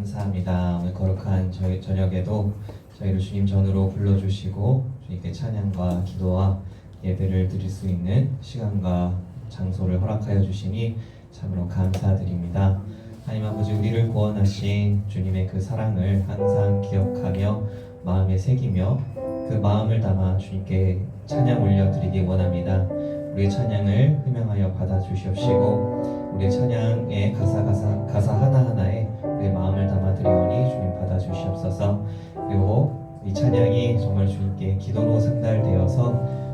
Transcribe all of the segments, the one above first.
감사합니다. 오늘 거룩한 저희 저녁에도 저희를 주님 전으로 불러주시고 주님께 찬양과 기도와 예배를 드릴 수 있는 시간과 장소를 허락하여 주시니 참으로 감사드립니다. 하나님 아버지, 우리를 구원하신 주님의 그 사랑을 항상 기억하며 마음에 새기며 그 마음을 담아 주님께 찬양 올려드리기 원합니다. 우리의 찬양을 흠양하여 받아주시옵시고 우리의 찬양의 가사 하나하나에 우리의 마음을 담아드리오니 주님 받아주시옵소서. 그리고 이 찬양이 정말 주님께 기도로 상달되어서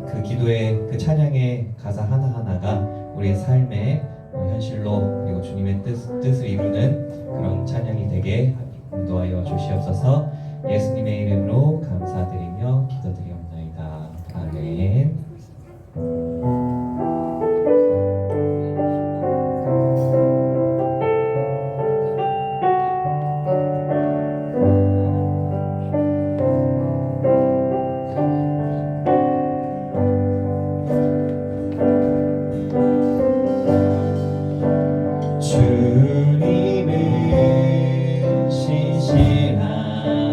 그 기도의 그 찬양의 가사 하나하나가 우리의 삶의 현실로 그리고 주님의 뜻을 이루는 그런 찬양이 되게 인도하여 주시옵소서. 예수님의 이름으로 감사드리며 기도드리옵나이다. 아멘. 주님은 신실한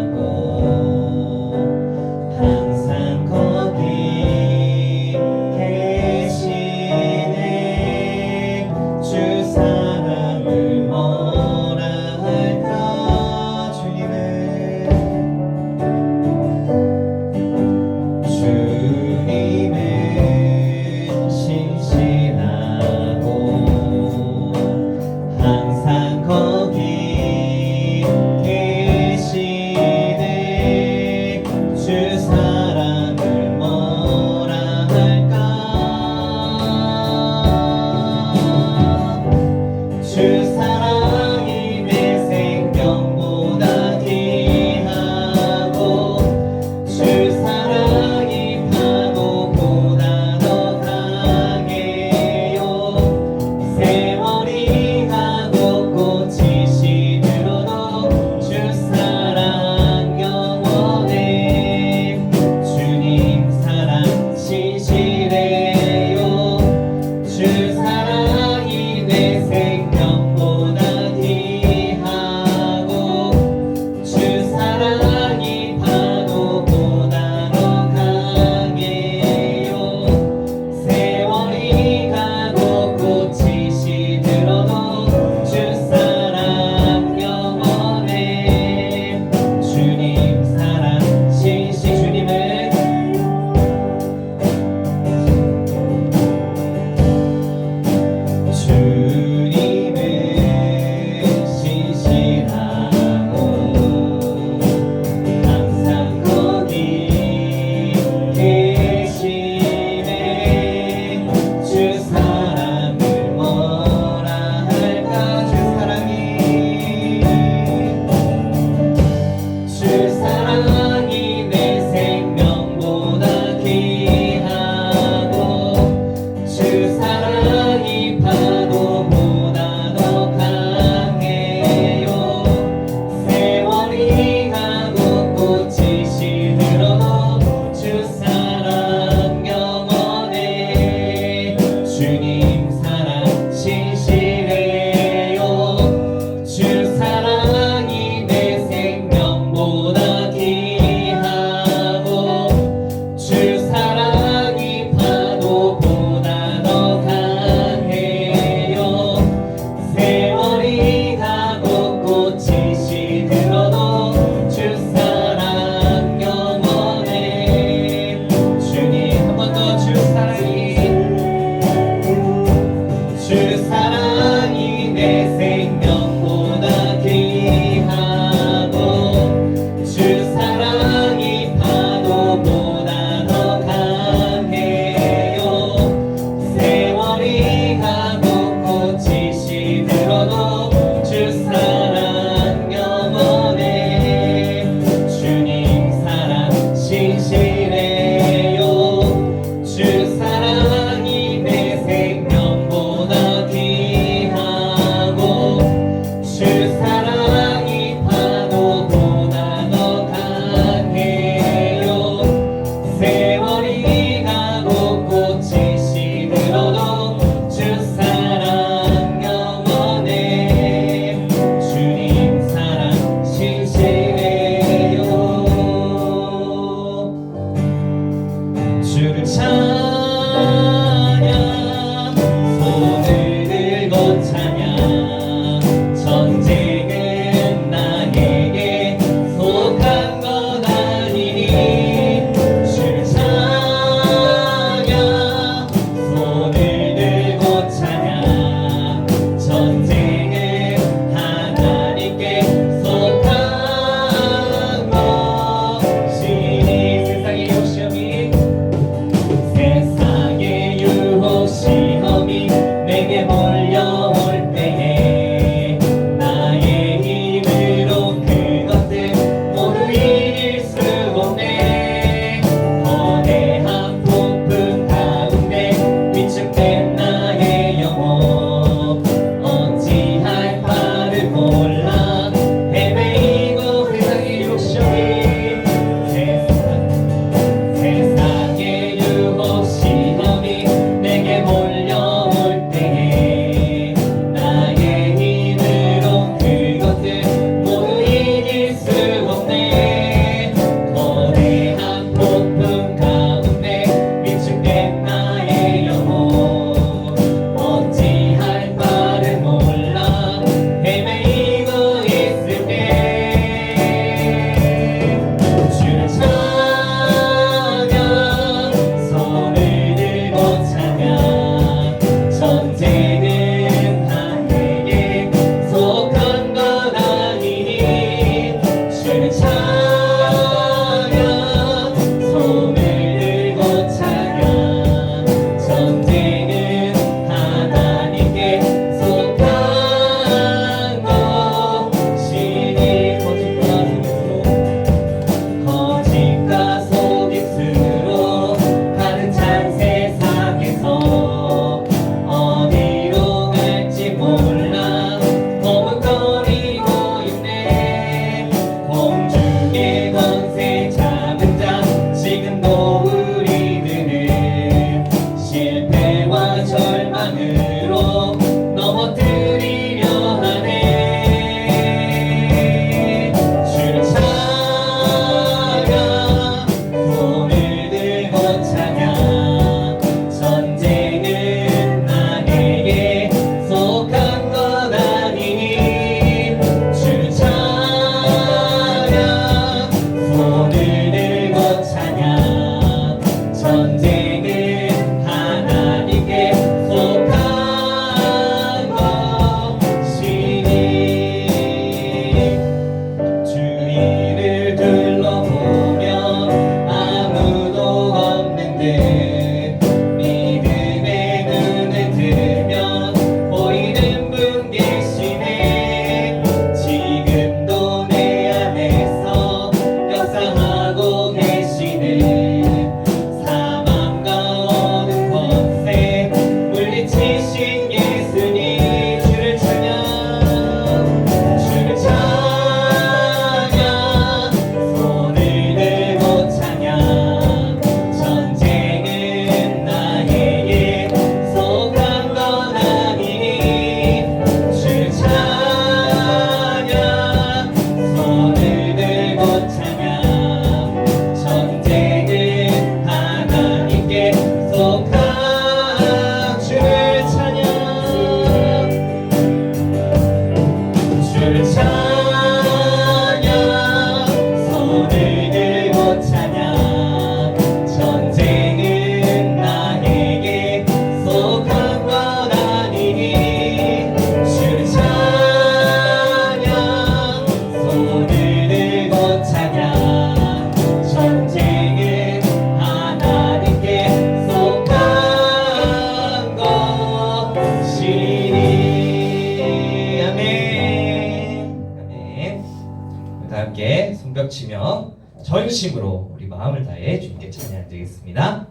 함께 손뼉치며 전심으로 우리 마음을 다해 주님께 찬양 드리겠습니다.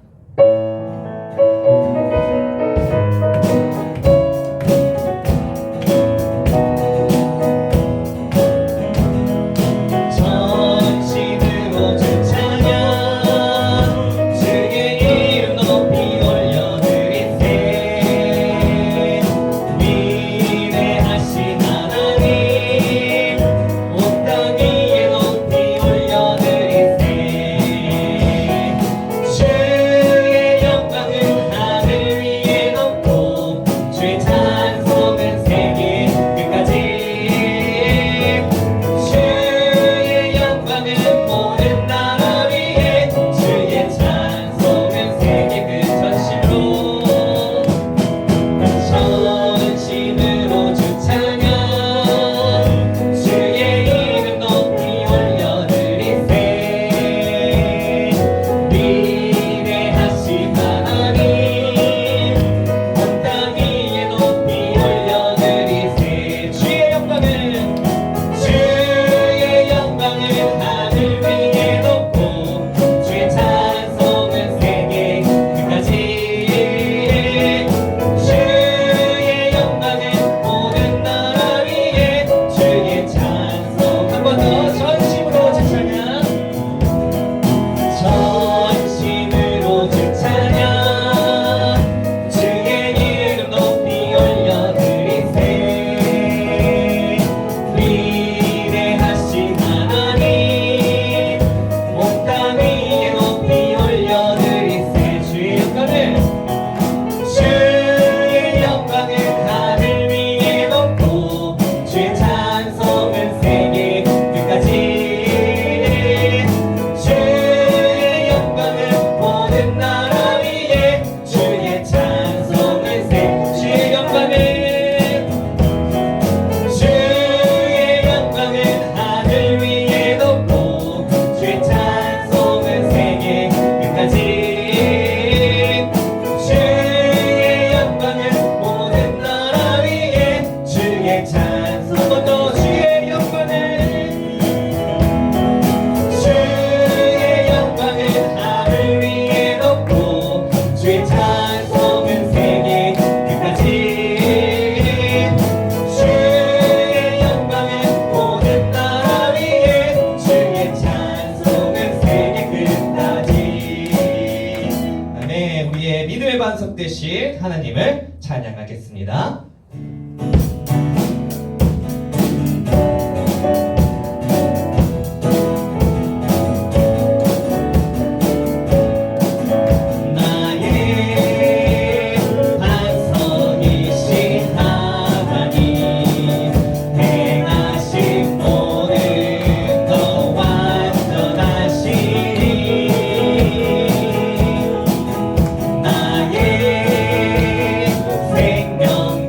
반석되신 하나님을 찬양하겠습니다. 생명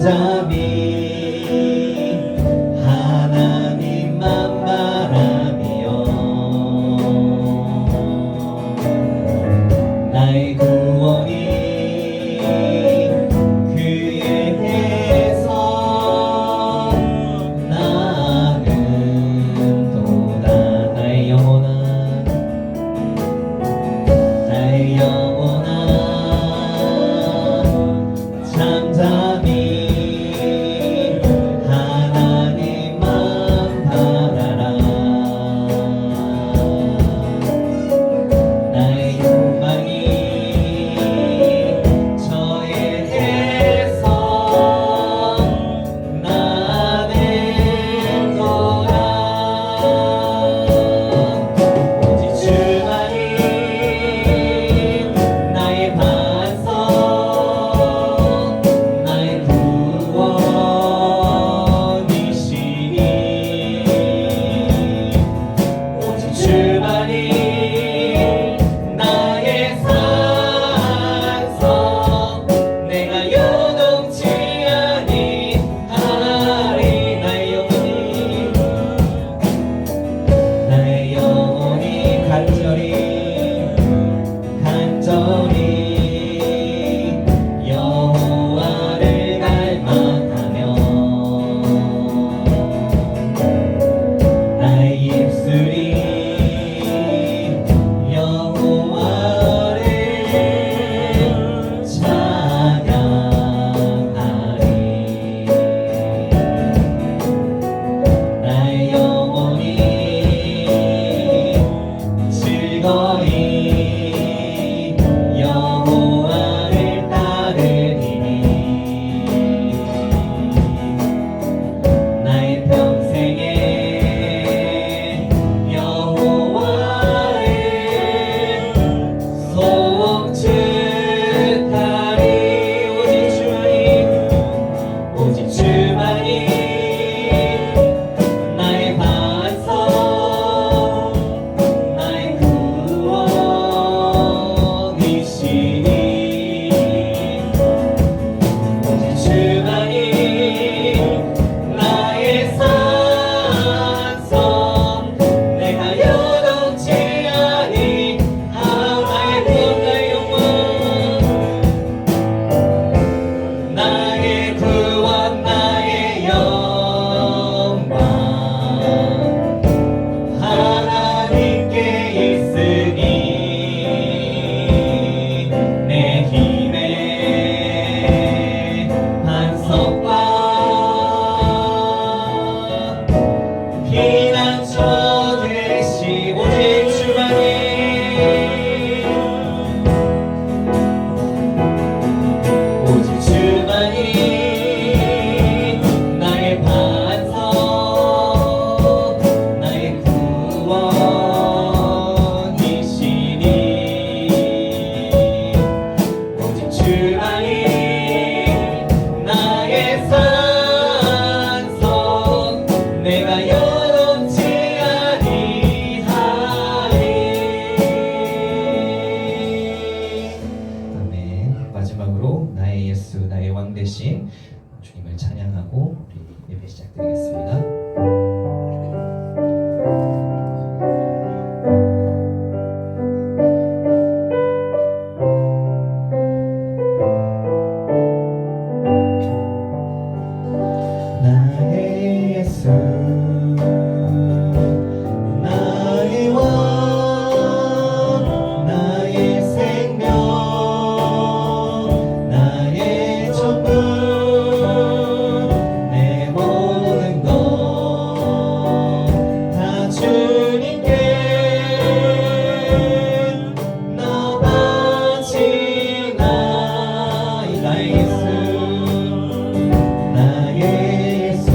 잠잠히 하나님만 바라며 나의 구원이 그에게서 나는 도다. 나의 영원한 잠잠히 하나님만 바라라. 나의 욕망이 저에게서 나는 거라. 오직 주만이 나의 반석, 나의 구원이시니. 오직 주만이 나의 산성, 내가 요동치 아니하리. 나의 영혼이 간절히 여호와를 갈망하며 나의 입술이 여호와를 찬양하리. 나의 영혼이 즐거이 여호와를 따르리니. 나의 평생에 여호와를 송축하리. 오직 주만이 나의 반석, 나의 구원이시니. 오직 주만이 나의 산성, 내가 요동치 아니하오. 나의 구원 나의 영광 하나님께 있으니. 내 힘의 반석과 피난처 되시. 오직 주만이 나의 반석, 나의 구원이시니. 오직 주만이 나의 산성, 내가 요동치 아니하리. 아멘. 마지막으로 나의 예수, 나의 왕 대신 주님을 찬양하고 우리 예배 시작드리겠습니다. 나의 예수, 나의 왕, 나의 생명, 나의 전부, 내 모든 것 다 주님께 나 바치나이. 나의 예수, 나의 예수,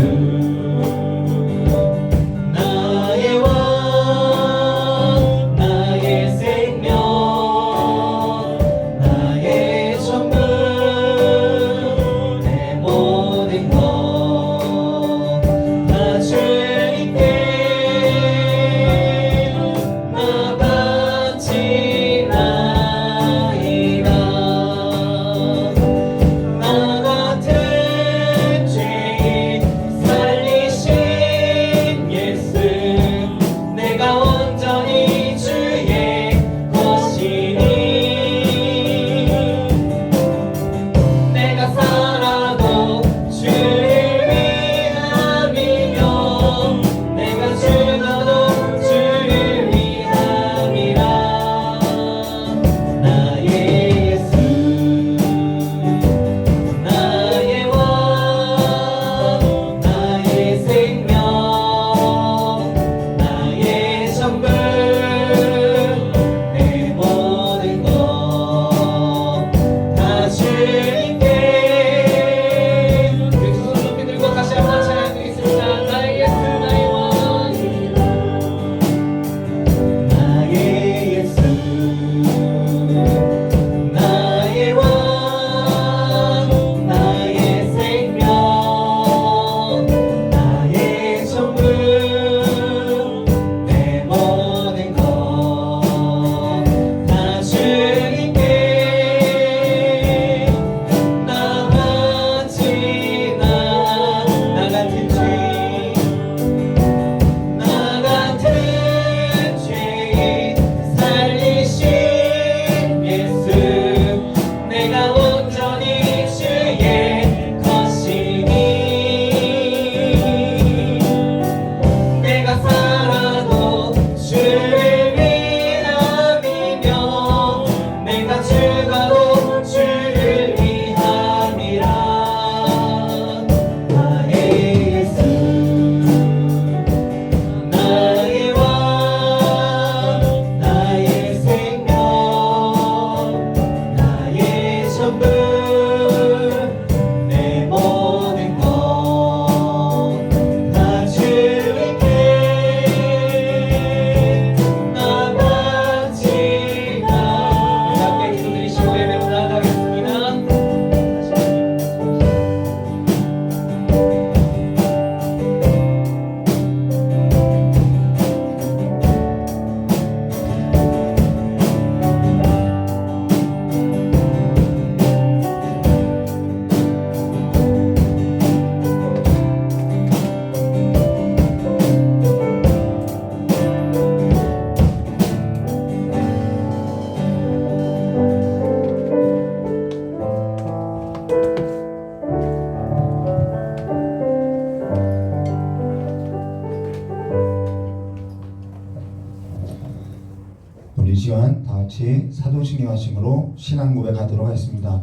신앙 고백하도록 하겠습니다.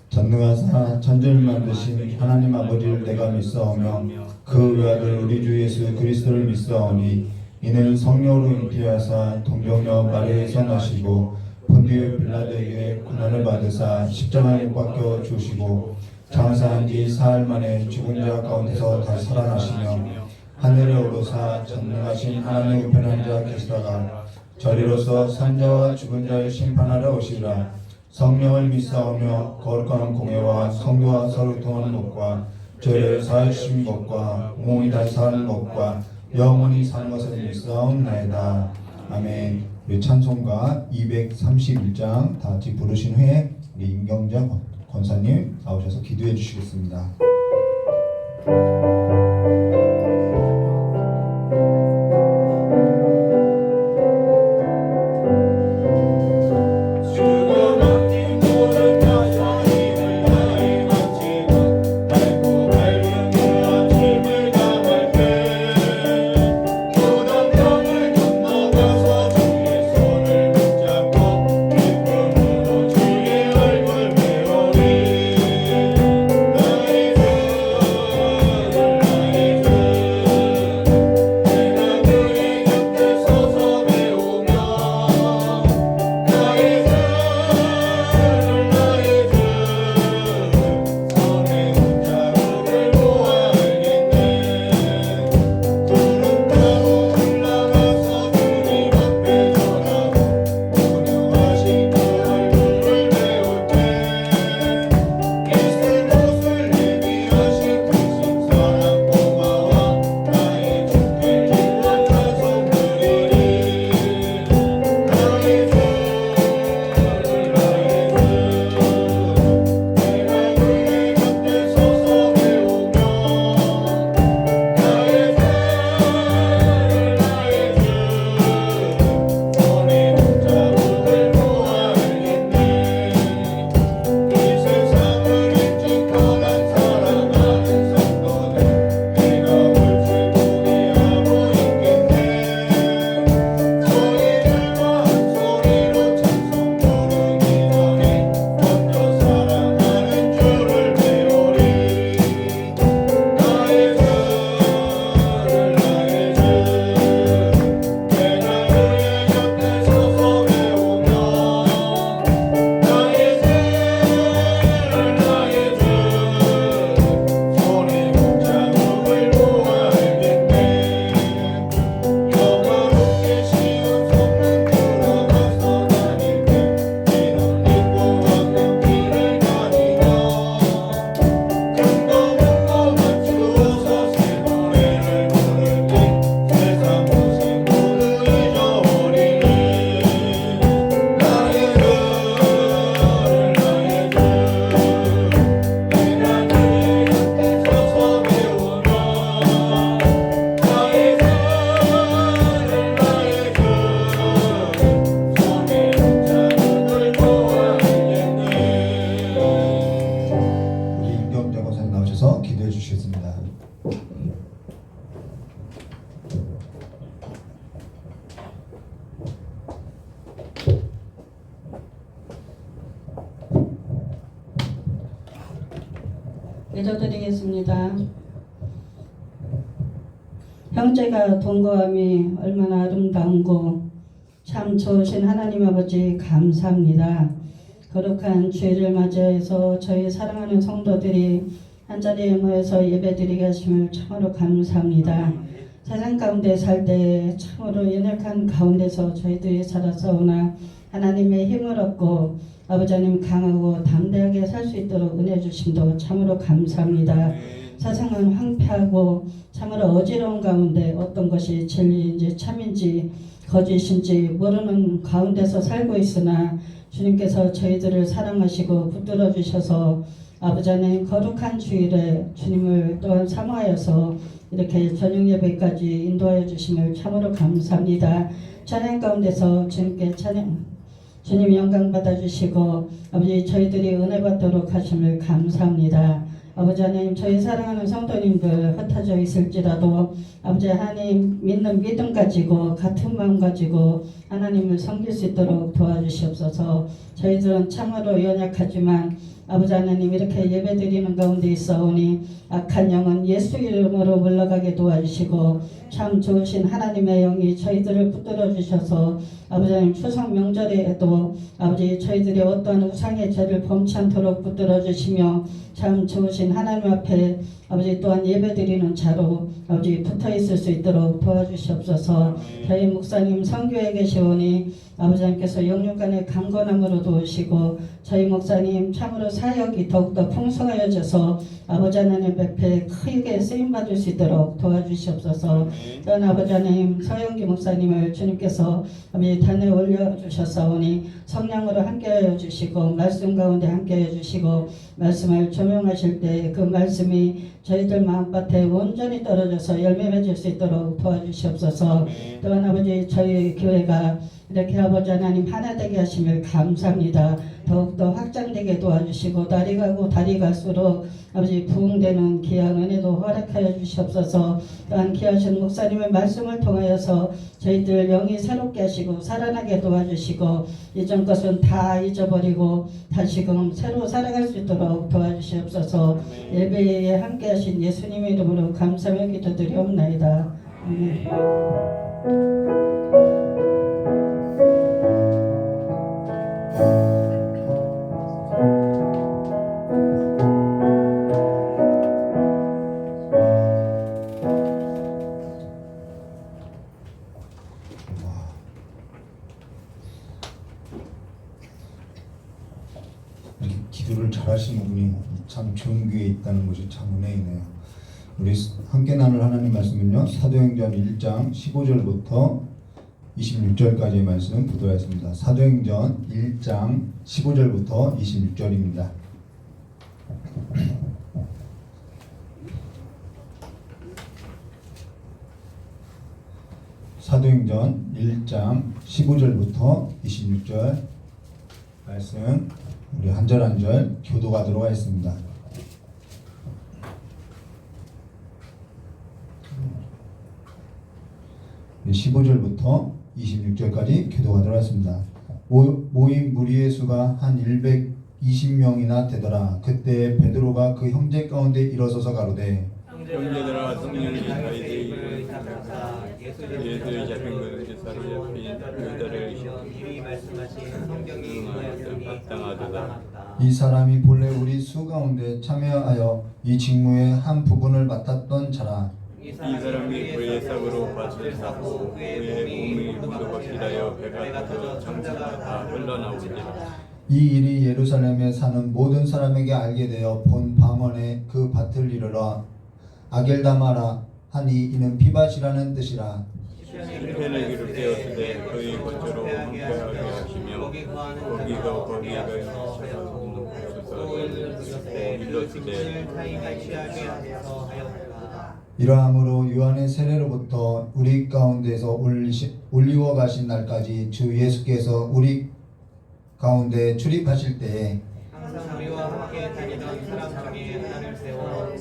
전능하사 천지를 만드신 하나님 아버지를 내가 믿사오며 그 외아들 우리 주 예수 그리스도를 믿사오니 이는 성령으로 잉태하사 동정녀 마리아에서 나시고 본디오 빌라도에게 고난을 받으사 십자가에 못 박혀 죽으시고 장사한 지 사흘 만에 죽은 자 가운데서 다시 살아나시며 하늘에 오르사 전능하신 하나님 우편한 자 계시다가 저리로서 산자와 죽은 자를 심판하러 오시리라. 성령을 믿사오며 거룩한 공예와 성도와 서로 통하는 것과 죄를 사하여 주신 것과 공이 다시 사는 것과 영원히 사는 것을 믿사옵나이다. 아멘. 우리 찬송가 231장 다 같이 부르신 후에 우리 임경자 권사님 나오셔서 기도해 주시겠습니다. 기도해 주시겠습니다. 기도드리겠습니다. 형제가 동거함이 얼마나 아름다운고 참 좋으신 하나님 아버지 감사합니다. 거룩한 주일을 맞이해서 저희 사랑하는 성도들이 한자리에 모여서 예배드리게 하심을 참으로 감사합니다. 세상 가운데 살 때 참으로 연약한 가운데서 저희들이 살아서오나 하나님의 힘을 얻고 아버지 하나님 강하고 담대하게 살 수 있도록 은혜 주심도 참으로 감사합니다. 세상은 황폐하고 참으로 어지러운 가운데 어떤 것이 진리인지 참인지 거짓인지 모르는 가운데서 살고 있으나 주님께서 저희들을 사랑하시고 붙들어 주셔서 아버지 하나님 거룩한 주일에 주님을 또한 사모하여서 이렇게 저녁 예배까지 인도하여 주심을 참으로 감사합니다. 찬양 가운데서 주님께 주님 영광 받아주시고 아버지 저희들이 은혜 받도록 하심을 감사합니다. 아버지 하나님 저희 사랑하는 성도님들 흩어져 있을지라도 아버지 하나님 믿는 믿음 가지고 같은 마음 가지고 하나님을 섬길 수 있도록 도와주시옵소서. 저희들은 참으로 연약하지만 아버지 하나님 이렇게 예배드리는 가운데 있어오니 악한 영은 예수 이름으로 물러가게 도와주시고 참 좋으신 하나님의 영이 저희들을 붙들어 주셔서 아버지 하나님 추석 명절에도 아버지 저희들이 어떠한 우상의 죄를 범치 않도록 붙들어 주시며 참 좋으신 하나님 앞에 아버지 또한 예배드리는 자로 아버지 붙어 있을 수 있도록 도와주시옵소서. 저희 목사님 선교에 계시오니 아버지 하나님께서 영육간의 강건함으로 도우시고 저희 목사님 참으로 사역이 더욱더 풍성하여져서 아버지 하나님 앞에 크게 쓰임받을 수 있도록 도와주시옵소서. 또한 아버지 하나님 서영기 목사님을 주님께서 아버지 단에 올려주셨사오니 성령으로 함께하여 주시고 말씀 가운데 함께하여 주시고 말씀을 조명하실 때 그 말씀이 저희들 마음밭에 온전히 떨어져서 열매 맺을 수 있도록 도와주시옵소서. 또한 아버지 저희 교회가 이렇게 아버지 하나님 하나 되게 하심을 감사합니다. 더욱더 확장되게 도와주시고 날이 가고 달이 갈수록 아버지 부흥되는 귀한 은혜도 허락하여 주시옵소서. 또한 귀하신 목사님의 말씀을 통하여서 저희들 영이 새롭게 하시고 살아나게 도와주시고 이전 것은 다 잊어버리고 다시금 새로 살아갈 수 있도록 도와주시옵소서. 예배에 함께 하신 예수님의 이름으로 감사하며 기도드리옵나이다. 아멘. 이렇게 기도를 잘하시는 분이 참 좋은 교회에 있다는 것이 참 은혜이네요. 우리 함께 나눌 하나님 말씀은요, 사도행전 1장 15절부터 26절까지의 말씀 보도록 하겠습니다. 사도행전 1장 15절부터 26절입니다. 사도행전 1장 15절부터 26절 말씀 우리 한 절 한 절 교도하도록 하겠습니다. 네, 15절부터 26절까지 교도하도록 하겠습니다. 모인 무리의 수가 한 120명이나 되더라. 그때 베드로가 그 형제 가운데 일어서서 가로되 형제들아 성령이 너희들이 예수의 잡힌 그 사로잡힌 유다를 이미 말씀하신 성경이 합당하도다. 이 사람이 본래 우리 수 가운데 참여하여 이 직무의 한 부분을 맡았던 자라. 이 사람이 그의 삽으로 밭을 쌓고 그의 몸이 분도가 길하여 배가 터져 장자가 다 흘러나오니라. 이 일이 예루살렘에 사는 모든 사람에게 알게 되어 본 방언에 그 밭을 이르러 아겔다마라 하니 이는 피밭이라는 뜻이라. 시편을 기록되었으되 그의 거처로 함께하게 하시며 거기가 일러주되 이러함으로 요한의 세례로부터 우리 가운데서 올리워 가신 날까지 주 예수께서 우리 가운데 출입하실 때에 항상 우리와 함께 다니던 사람 중에 하나를 세워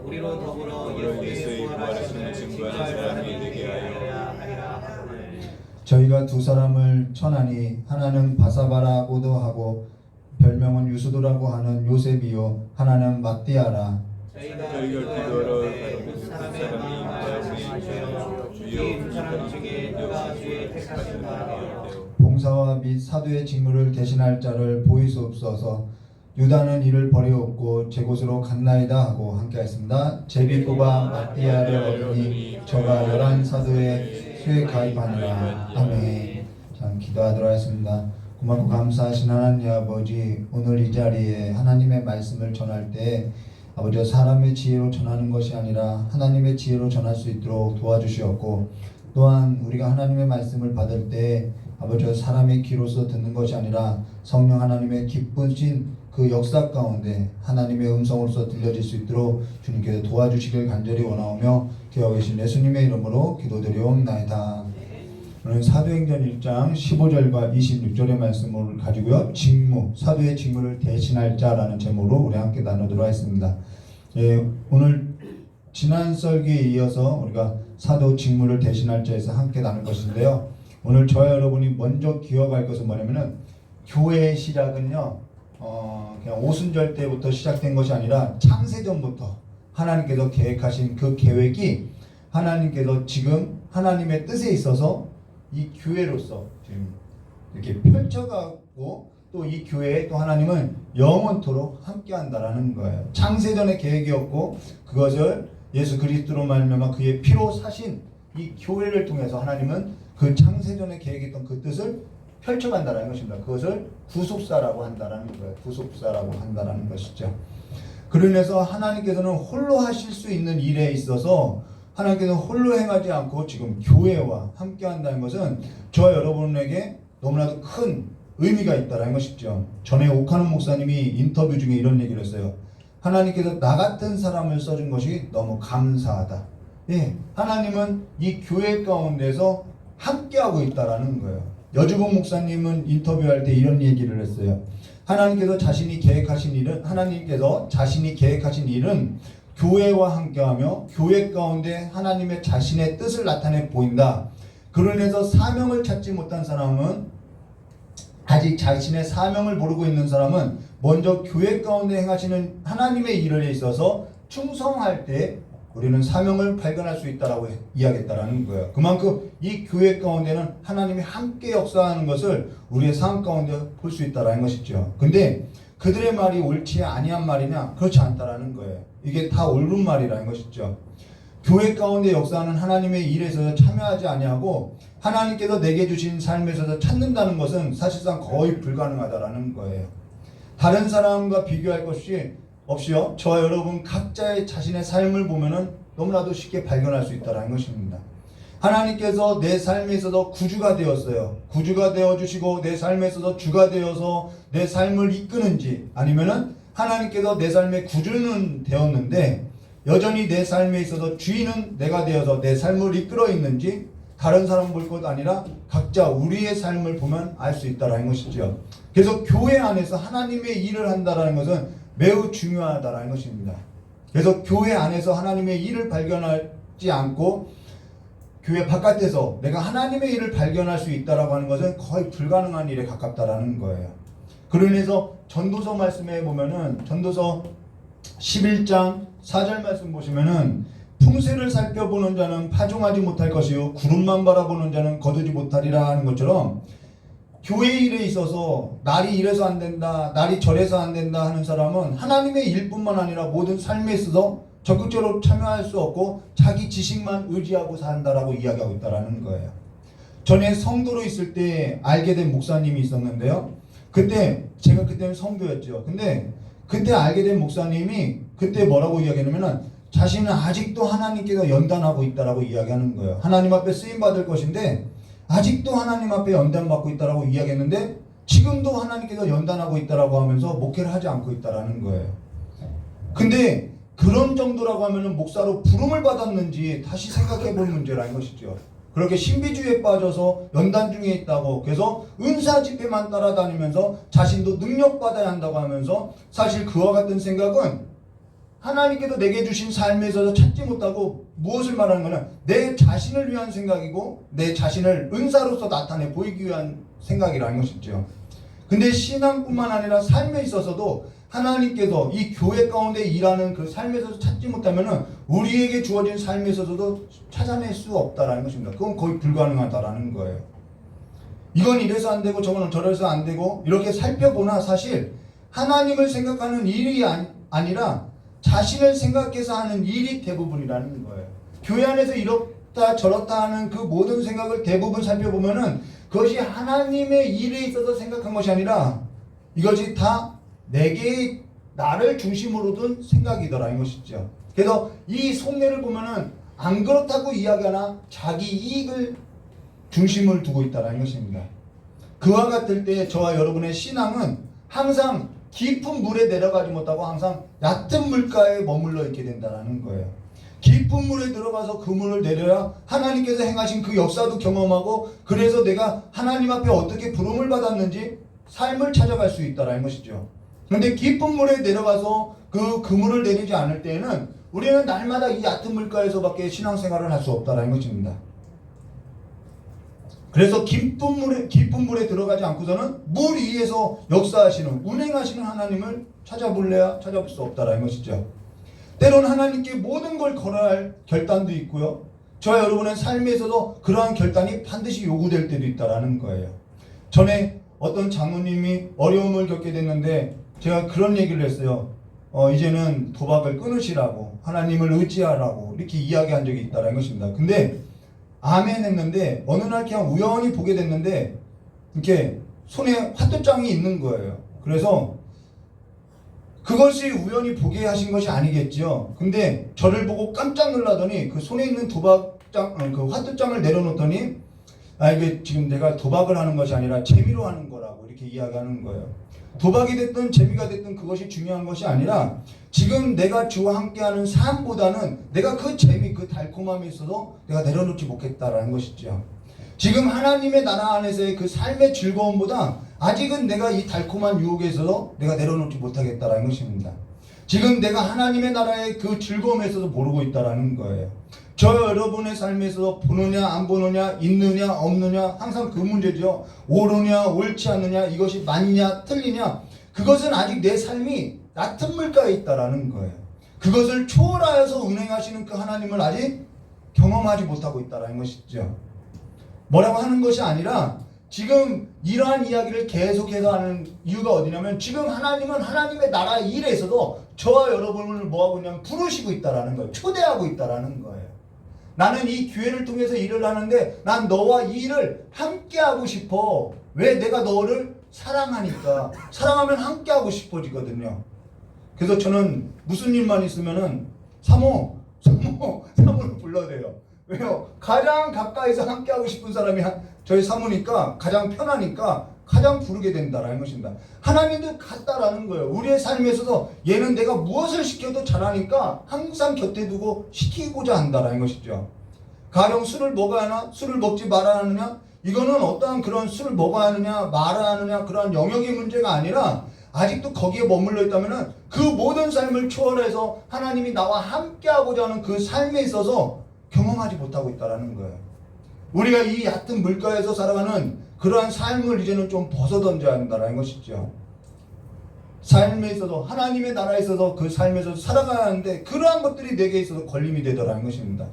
우리로 더불어 예수의 부활하심을 증거하는 사람이 되게 하리라 하거늘. 저희가 두 사람을 천하니 하나는 바사바라고도 하고 별명은 유수도라고 하는 요셉이요 하나는 matti아라. 저희가 기도하러 그 사람의 마음을 주여 이 사람 중에 누가 주의 택하신가 하며 봉사와 및 사도의 직무를 대신할 자를 보이수옵소서. 유다는 이를 버리옵고 제 곳으로 갔나이다 하고 함께하였습니다. 제비 뽑아 matti아를 얻으니 저가 11 사도의 수에 가입하니라. 아멘. 자, 기도하도록 하겠습니다. 고맙고 감사하신 하나님 아버지, 오늘 이 자리에 하나님의 말씀을 전할 때 아버지 사람의 지혜로 전하는 것이 아니라 하나님의 지혜로 전할 수 있도록 도와주시었고, 또한 우리가 하나님의 말씀을 받을 때 아버지 사람의 귀로서 듣는 것이 아니라 성령 하나님의 기쁘신 그 역사 가운데 하나님의 음성으로서 들려질 수 있도록 주님께서 도와주시길 간절히 원하오며 기도하고 계신 예수님의 이름으로 기도드리옵나이다. 오늘 사도행전 1장 15절과 26절의 말씀을 가지고요, 직무, 사도의 직무를 대신할 자라는 제목으로 우리 함께 나누도록 하겠습니다. 예, 오늘 지난 설교에 이어서 우리가 사도 직무를 대신할 자에서 함께 나눌 것인데요. 오늘 저와 여러분이 먼저 기억할 것은 뭐냐면은 교회의 시작은요, 그냥 오순절 때부터 시작된 것이 아니라 창세전부터 하나님께서 계획하신 그 계획이 하나님께서 지금 하나님의 뜻에 있어서 이 교회로서 지금 이렇게 펼쳐가고 또 이 교회에 또 하나님은 영원토록 함께한다라는 거예요. 창세전의 계획이었고 그것을 예수 그리스도로 말미암아 그의 피로 사신 이 교회를 통해서 하나님은 그 창세전에 계획했던 그 뜻을 펼쳐간다라는 것입니다. 그것을 구속사라고 한다라는 거예요. 구속사라고 한다라는 것이죠. 그러면서 하나님께서는 홀로 하실 수 있는 일에 있어서 하나님께서는 홀로 행하지 않고 지금 교회와 함께한다는 것은 저와 여러분에게 너무나도 큰 의미가 있다는 것이죠. 전에 오카노 목사님이 인터뷰 중에 이런 얘기를 했어요. 하나님께서 나 같은 사람을 써준 것이 너무 감사하다. 예, 하나님은 이 교회 가운데서 함께하고 있다라는 거예요. 여주봉 목사님은 인터뷰할 때 이런 얘기를 했어요. 하나님께서 자신이 계획하신 일은 교회와 함께하며 교회 가운데 하나님의 자신의 뜻을 나타내 보인다. 그러면서 사명을 찾지 못한 사람은 아직 자신의 사명을 모르고 있는 사람은 먼저 교회 가운데 행하시는 하나님의 일에 있어서 충성할 때 우리는 사명을 발견할 수 있다라고 이야기했다라는 거예요. 그만큼 이 교회 가운데는 하나님이 함께 역사하는 것을 우리의 삶 가운데 볼 수 있다라는 것이죠. 근데 그들의 말이 옳지 아니한 말이냐? 그렇지 않다라는 거예요. 이게 다 옳은 말이라는 것이죠. 교회 가운데 역사하는 하나님의 일에 있어서 참여하지 아니하고 하나님께서 내게 주신 삶에 있어서 찾는다는 것은 사실상 거의 불가능하다라는 거예요. 다른 사람과 비교할 것이 없이요. 저와 여러분 각자의 자신의 삶을 보면은 너무나도 쉽게 발견할 수 있다는 것입니다. 하나님께서 내 삶에 있어서 구주가 되었어요. 구주가 되어주시고 내 삶에 있어서 주가 되어서 내 삶을 이끄는지 아니면은 하나님께서 내 삶의 구주는 되었는데 여전히 내 삶에 있어서 주인은 내가 되어서 내 삶을 이끌어 있는지 다른 사람 볼 것 아니라 각자 우리의 삶을 보면 알 수 있다는 것이죠. 그래서 교회 안에서 하나님의 일을 한다는 것은 매우 중요하다는 것입니다. 그래서 교회 안에서 하나님의 일을 발견하지 않고 교회 바깥에서 내가 하나님의 일을 발견할 수 있다라고 하는 것은 거의 불가능한 일에 가깝다라는 거예요. 그러면서 전도서 말씀에 보면은 전도서 11장 4절 말씀 보시면은 풍세를 살펴보는 자는 파종하지 못할 것이요 구름만 바라보는 자는 거두지 못하리라 하는 것처럼 교회 일에 있어서 날이 이래서 안 된다, 날이 저래서 안 된다 하는 사람은 하나님의 일뿐만 아니라 모든 삶에 있어서 적극적으로 참여할 수 없고 자기 지식만 의지하고 산다라고 이야기하고 있다라는 거예요. 전에 성도로 있을 때 알게 된 목사님이 있었는데요. 제가 그때는 성도였죠. 근데 그때 알게 된 목사님이 그때 뭐라고 이야기하냐면은 자신은 아직도 하나님께서 연단하고 있다라고 이야기하는 거예요. 하나님 앞에 쓰임 받을 것인데 아직도 하나님 앞에 연단받고 있다라고 이야기했는데 지금도 하나님께서 연단하고 있다라고 하면서 목회를 하지 않고 있다라는 거예요. 근데 그런 정도라고 하면은 목사로 부름을 받았는지 다시 생각해 볼 문제라는 것이죠. 그렇게 신비주의에 빠져서 연단 중에 있다고 그래서 은사 집회만 따라다니면서 자신도 능력받아야 한다고 하면서 사실 그와 같은 생각은 하나님께서 내게 주신 삶에 있어서 찾지 못하고 무엇을 말하는 거냐 내 자신을 위한 생각이고 내 자신을 은사로서 나타내 보이기 위한 생각이라는 것이죠. 근데 신앙뿐만 아니라 삶에 있어서도 하나님께서 이 교회 가운데 일하는 그 삶에서 찾지 못하면은 우리에게 주어진 삶에 있어서도 찾아낼 수 없다라는 것입니다. 그건 거의 불가능하다라는 거예요. 이건 이래서 안 되고 저거는 저래서 안 되고 이렇게 살펴보나 사실 하나님을 생각하는 일이 아니라 자신을 생각해서 하는 일이 대부분이라는 거예요. 교회 안에서 이렇다 저렇다 하는 그 모든 생각을 대부분 살펴보면은 그것이 하나님의 일에 있어서 생각한 것이 아니라 이것이 다 내게 나를 중심으로 둔 생각이더라는 것이죠. 그래서 이 속내를 보면은 안 그렇다고 이야기하나 자기 이익을 중심을 두고 있다는 것입니다. 그와 같을 때 저와 여러분의 신앙은 항상 깊은 물에 내려가지 못하고 항상 얕은 물가에 머물러 있게 된다는 거예요. 깊은 물에 들어가서 그 물을 내려야 하나님께서 행하신 그 역사도 경험하고 그래서 내가 하나님 앞에 어떻게 부름을 받았는지 삶을 찾아갈 수 있다는 것이죠. 그런데 깊은 물에 내려가서 그 그물을 내리지 않을 때에는 우리는 날마다 이 얕은 물가에서밖에 신앙생활을 할 수 없다는 것입니다. 그래서 깊은 물에 들어가지 않고서는 물 위에서 역사하시는 운행하시는 하나님을 찾아볼래야 찾아볼 수 없다는 것이죠. 때로는 하나님께 모든 걸 걸어야 할 결단도 있고요. 저와 여러분의 삶에서도 그러한 결단이 반드시 요구될 때도 있다는 거예요. 전에 어떤 장로님이 어려움을 겪게 됐는데 제가 그런 얘기를 했어요. 이제는 도박을 끊으시라고, 하나님을 의지하라고 이렇게 이야기한 적이 있다는 것입니다. 근데 아멘 했는데 어느 날 그냥 우연히 보게 됐는데 이렇게 손에 화투장이 있는 거예요. 그래서 그것이 우연히 보게 하신 것이 아니겠죠. 근데 저를 보고 깜짝 놀라더니 그 손에 있는 도박장, 그 화투장을 내려놓더니 이게 지금 내가 도박을 하는 것이 아니라 재미로 하는 거라고 이렇게 이야기하는 거예요. 도박이 됐든 재미가 됐든 그것이 중요한 것이 아니라 지금 내가 주와 함께하는 삶보다는 내가 그 재미, 그 달콤함에 있어서 내가 내려놓지 못했다라는 것이죠. 지금 하나님의 나라 안에서의 그 삶의 즐거움보다 아직은 내가 이 달콤한 유혹에 있어서 내가 내려놓지 못하겠다라는 것입니다. 지금 내가 하나님의 나라의 그 즐거움에 있어서 모르고 있다라는 거예요. 저 여러분의 삶에서 보느냐 안 보느냐, 있느냐 없느냐, 항상 그 문제죠. 옳으냐 옳지 않느냐, 이것이 맞냐 틀리냐, 그것은 아직 내 삶이 얕은 물가에 있다라는 거예요. 그것을 초월하여서 운행하시는 그 하나님을 아직 경험하지 못하고 있다라는 것이죠. 뭐라고 하는 것이 아니라 지금 이러한 이야기를 계속해서 하는 이유가 어디냐면 지금 하나님은 하나님의 나라의 일에 있어서 저와 여러분을 뭐하고 있냐면 부르시고 있다라는 거예요. 초대하고 있다라는 거예요. 나는 이 교회를 통해서 일을 하는데 난 너와 이 일을 함께하고 싶어. 왜? 내가 너를 사랑하니까. 사랑하면 함께하고 싶어지거든요. 그래서 저는 무슨 일만 있으면은 사모를 불러야 돼요. 왜요? 가장 가까이서 함께하고 싶은 사람이 저희 사모니까 가장 편하니까 가장 부르게 된다라는 것입니다. 하나님도 같다라는 거예요. 우리의 삶에 있어서 얘는 내가 무엇을 시켜도 잘하니까 항상 곁에 두고 시키고자 한다라는 것이죠. 가령 술을 먹어야 하나? 술을 먹지 말아야 하느냐? 이거는 어떠한 그런 술을 먹어야 하느냐 말아야 하느냐 그런 영역의 문제가 아니라 아직도 거기에 머물러 있다면 그 모든 삶을 초월해서 하나님이 나와 함께하고자 하는 그 삶에 있어서 경험하지 못하고 있다는 거예요. 우리가 이 얕은 물가에서 살아가는 그러한 삶을 이제는 좀 벗어던져야 한다는 것이죠. 삶에 있어서 하나님의 나라에 있어서 그 삶에서 살아가야 하는데 그러한 것들이 내게 있어서 걸림이 되더라는 것입니다.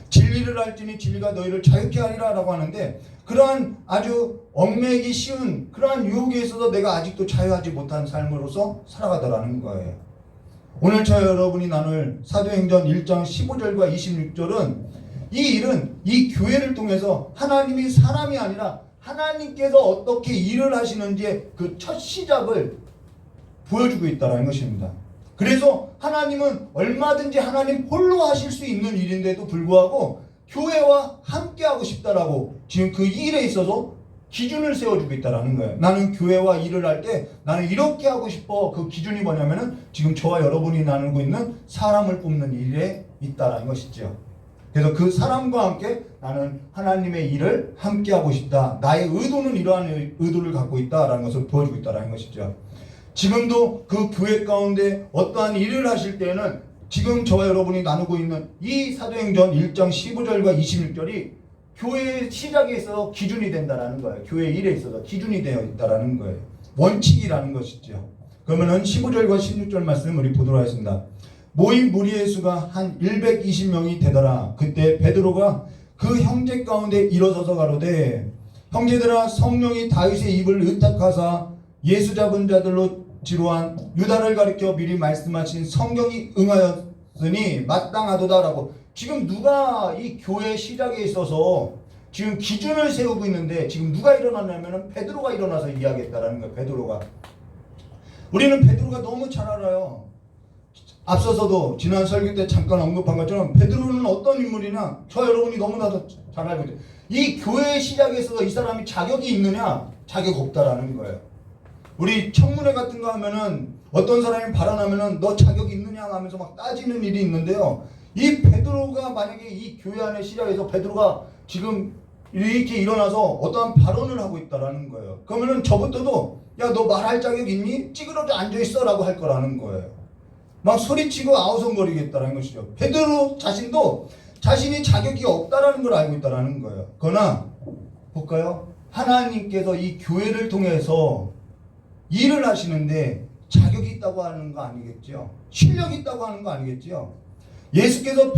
진리를 알지니 진리가 너희를 자유케 하리라 라고 하는데 그러한 아주 얽매이기 쉬운 그러한 유혹에 있어서 내가 아직도 자유하지 못한 삶으로서 살아가더라는 거예요. 오늘 저 여러분이 나눌 사도행전 1장 15절과 26절은 이 일은 이 교회를 통해서 하나님이 사람이 아니라 하나님께서 어떻게 일을 하시는지 그 첫 시작을 보여주고 있다는 것입니다. 그래서 하나님은 얼마든지 하나님 홀로 하실 수 있는 일인데도 불구하고 교회와 함께하고 싶다라고 지금 그 일에 있어서 기준을 세워주고 있다는 거예요. 나는 교회와 일을 할 때 나는 이렇게 하고 싶어. 그 기준이 뭐냐면은 지금 저와 여러분이 나누고 있는 사람을 뽑는 일에 있다라는 것이죠. 그래서 그 사람과 함께 나는 하나님의 일을 함께하고 싶다. 나의 의도는 이러한 의도를 갖고 있다라는 것을 보여주고 있다는 것이죠. 지금도 그 교회 가운데 어떠한 일을 하실 때에는 지금 저와 여러분이 나누고 있는 이 사도행전 1장 15절과 26절이 교회의 시작에 있어서 기준이 된다는 거예요. 교회 일에 있어서 기준이 되어 있다는 거예요. 원칙이라는 것이죠. 그러면은 15절과 16절 말씀 우리 보도록 하겠습니다. 모인 무리의 수가 한 120명이 되더라. 그때 베드로가 그 형제 가운데 일어서서 가로되 형제들아 성령이 다윗의 입을 의탁하사 예수 잡은 자들로 지루한 유다를 가리켜 미리 말씀하신 성경이 응하였으니 마땅하도다라고 지금 누가 이 교회 시작에 있어서 지금 기준을 세우고 있는데 지금 누가 일어났냐면 베드로가 일어나서 이야기했다라는 거예요. 베드로가. 우리는 베드로가 너무 잘 알아요. 앞서서도 지난 설교 때 잠깐 언급한 것처럼 베드로는 어떤 인물이냐 저 여러분이 너무나도 잘 알고 있죠. 이 교회 시작에 있어서 이 사람이 자격이 있느냐? 자격 없다라는 거예요. 우리 청문회 같은 거 하면은 어떤 사람이 발언하면은 너 자격 있느냐 하면서 막 따지는 일이 있는데요. 이 베드로가 만약에 이 교회 안에 시작해서 베드로가 지금 이렇게 일어나서 어떠한 발언을 하고 있다라는 거예요. 그러면은 저부터도 야 너 말할 자격 있니? 찌그러져 앉아 있어라고 할 거라는 거예요. 막 소리치고 아우성거리겠다라는 것이죠. 베드로 자신도 자신이 자격이 없다라는 걸 알고 있다라는 거예요. 그러나 볼까요? 하나님께서 이 교회를 통해서 일을 하시는데 자격이 있다고 하는 거 아니겠죠? 실력이 있다고 하는 거 아니겠죠? 예수께서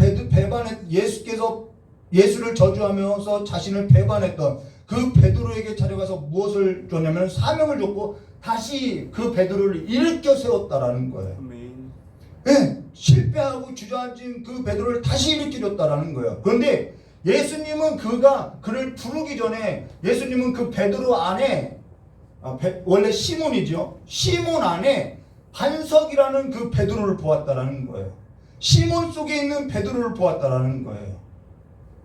예수를 저주하면서 자신을 배반했던 그 베드로에게 찾아가서 무엇을 줬냐면 사명을 줬고 다시 그 베드로를 일으켜 세웠다라는 거예요. 아멘. 네, 실패하고 주저앉은 그 베드로를 다시 일으켜줬다라는 거예요. 그런데 예수님은 그를 부르기 전에 예수님은 그 베드로 안에 원래 시몬이죠. 시몬 안에 반석이라는 그 베드로를 보았다라는 거예요. 시몬 속에 있는 베드로를 보았다라는 거예요.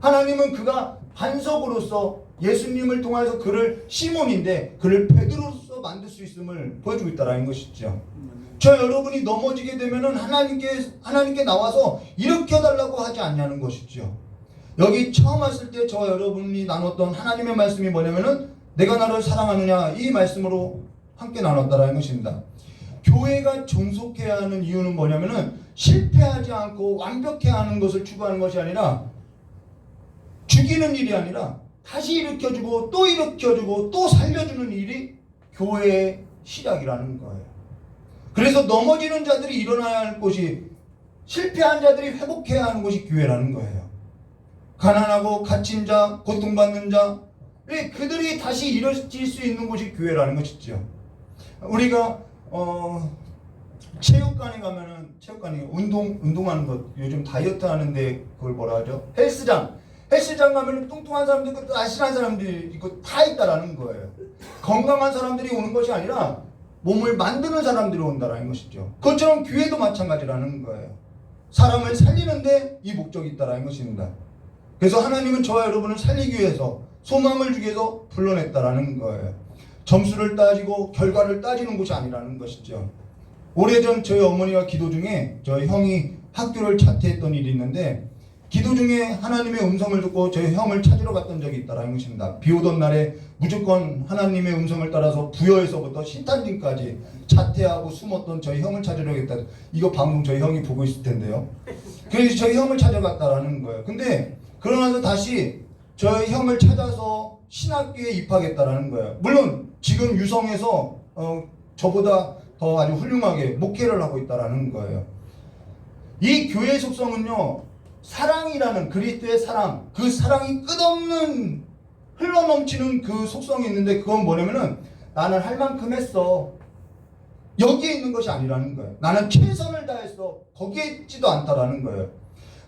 하나님은 그가 반석으로서 예수님을 통해서 그를 시몬인데 그를 베드로로서 만들 수 있음을 보여주고 있다라는 것이죠. 저 여러분이 넘어지게 되면은 하나님께 나와서 일으켜달라고 하지 않냐는 것이죠. 여기 처음 왔을 때 저 여러분이 나눴던 하나님의 말씀이 뭐냐면은 내가 나를 사랑하느냐 이 말씀으로 함께 나눴다라는 것입니다. 교회가 존속해야 하는 이유는 뭐냐면은 실패하지 않고 완벽해야 하는 것을 추구하는 것이 아니라 죽이는 일이 아니라 다시 일으켜주고 또 일으켜주고 또 살려주는 일이 교회의 시작이라는 거예요. 그래서 넘어지는 자들이 일어나야 할 곳이 실패한 자들이 회복해야 하는 곳이 교회라는 거예요. 가난하고 갇힌 자, 고통받는 자 그들이 다시 일어질 수 있는 곳이 교회라는 것이죠. 우리가 체육관에 가면은 체육관이 운동하는 것 요즘 다이어트 하는데 그걸 뭐라 하죠? 헬스장 가면은 뚱뚱한 사람들 있고 날씬한 사람들이 있고 다 있다라는 거예요. 건강한 사람들이 오는 것이 아니라 몸을 만드는 사람들이 온다라는 것이죠. 그것처럼 교회도 마찬가지라는 거예요. 사람을 살리는데 이 목적이 있다라는 것입니다. 그래서 하나님은 저와 여러분을 살리기 위해서 소망을 주기 위해서 불러냈다라는 거예요. 점수를 따지고 결과를 따지는 곳이 아니라는 것이죠. 오래전 저희 어머니가 기도 중에 저희 형이 학교를 자퇴했던 일이 있는데 기도 중에 하나님의 음성을 듣고 저희 형을 찾으러 갔던 적이 있다라는 것입니다. 비 오던 날에 무조건 하나님의 음성을 따라서 부여에서부터 신탄진까지 자퇴하고 숨었던 저희 형을 찾으러 가겠다. 이거 방송 저희 형이 보고 있을 텐데요. 그래서 저희 형을 찾아갔다라는 거예요. 근데 그러고 나서 다시 저희 형을 찾아서 신학교에 입학했다라는 거예요. 물론 지금 유성에서 저보다 더 아주 훌륭하게 목회를 하고 있다라는 거예요. 이 교회의 속성은요, 사랑이라는 그리스도의 사랑, 그 사랑이 끝없는 흘러넘치는 그 속성이 있는데 그건 뭐냐면은 나는 할 만큼 했어. 여기에 있는 것이 아니라는 거예요. 나는 최선을 다했어. 거기에 있지도 않다라는 거예요.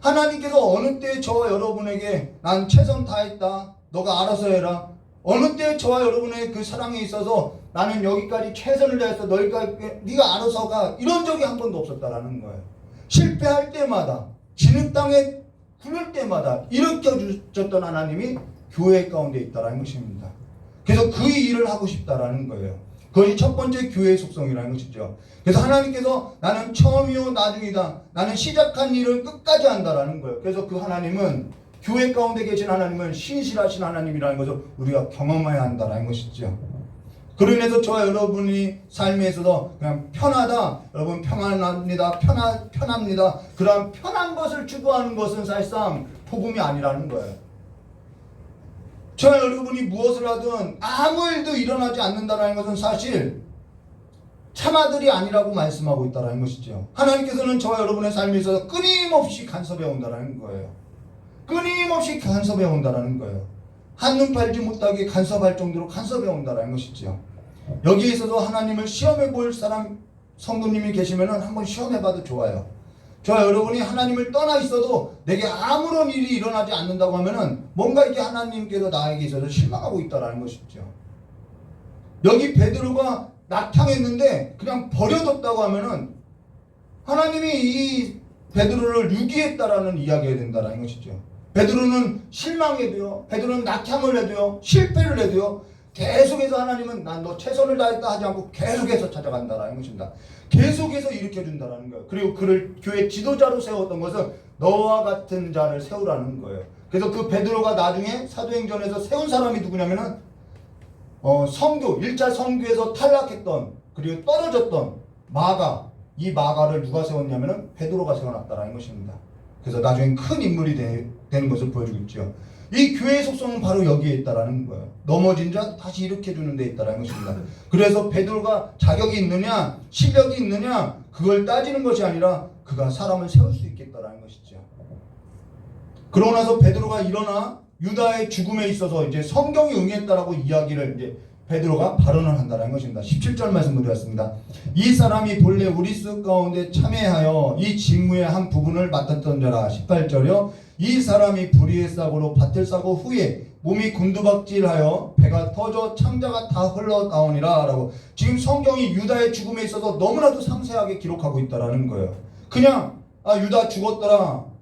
하나님께서 어느 때 저와 여러분에게 난 최선 다했다. 너가 알아서 해라. 어느 때 저와 여러분의 그 사랑에 있어서 나는 여기까지 최선을 다했어. 너희까지 네가 알아서 가. 이런 적이 한 번도 없었다라는 거예요. 실패할 때마다 진흙 땅에 굴릴 때마다 일으켜주셨던 하나님이 교회 가운데 있다라는 것입니다. 그래서 그 일을 하고 싶다라는 거예요. 그것이 첫 번째 교회의 속성이라는 것이죠. 그래서 하나님께서 나는 처음이요 나중이다. 나는 시작한 일을 끝까지 한다라는 거예요. 그래서 그 하나님은 교회 가운데 계신 하나님은 신실하신 하나님이라는 것을 우리가 경험해야 한다라는 것이죠. 그로 인해서 저와 여러분이 삶에 있어서 그냥 편하다, 여러분 평안합니다, 편합니다. 그런 편한 것을 추구하는 것은 사실상 복음이 아니라는 거예요. 저와 여러분이 무엇을 하든 아무 일도 일어나지 않는다는 것은 사실 참아들이 아니라고 말씀하고 있다는 것이죠. 하나님께서는 저와 여러분의 삶에 있어서 끊임없이 간섭해 온다는 거예요. 끊임없이 간섭해 온다는 거예요. 한눈 팔지 못하게 간섭할 정도로 간섭해 온다는 것이죠. 여기에 있어서 하나님을 시험해 볼 사람 성도님이 계시면 한번 시험해 봐도 좋아요. 저와 여러분이 하나님을 떠나 있어도 내게 아무런 일이 일어나지 않는다고 하면은 뭔가 이게 하나님께서 나에게 있어서 실망하고 있다는 것이죠. 여기 베드로가 낙향했는데 그냥 버려뒀다고 하면은 하나님이 이 베드로를 유기했다라는 이야기가 된다는 것이죠. 베드로는 실망해도요, 베드로는 낙향을 해도요, 실패를 해도요, 계속해서 하나님은 난 너 최선을 다했다 하지 않고 계속해서 찾아간다라는 것입니다. 계속해서 일으켜준다라는 거예요. 그리고 그를 교회 지도자로 세웠던 것은 너와 같은 자를 세우라는 거예요. 그래서 그 베드로가 나중에 사도행전에서 세운 사람이 누구냐면은 성교, 1차 성교에서 탈락했던 그리고 떨어졌던 마가, 이 마가를 누가 세웠냐면은 베드로가 세워놨다라는 것입니다. 그래서 나중에 큰 인물이 되는 것을 보여주고 있죠. 이 교회의 속성은 바로 여기에 있다라는 거예요. 넘어진 자 다시 일으켜주는 데 있다라는 것입니다. 그래서 베드로가 자격이 있느냐, 실력이 있느냐, 그걸 따지는 것이 아니라 그가 사람을 세울 수 있겠다라는 것이죠. 그러고 나서 베드로가 일어나 유다의 죽음에 있어서 이제 성경이 응했다라고 이야기를 이제 베드로가 발언을 한다는 것입니다. 17절 말씀 드렸습니다. 이 사람이 본래 우리 수 가운데 참여하여 이 직무의 한 부분을 맡았던 자라. 18절이요. 이 사람이 불의의 싹으로 밭을 싸고 후에 몸이 곤두박질하여 배가 터져 창자가 다 흘러나오니라 라고 지금 성경이 유다의 죽음에 있어서 너무나도 상세하게 기록하고 있다라는 거예요. 그냥 유다 죽었더라,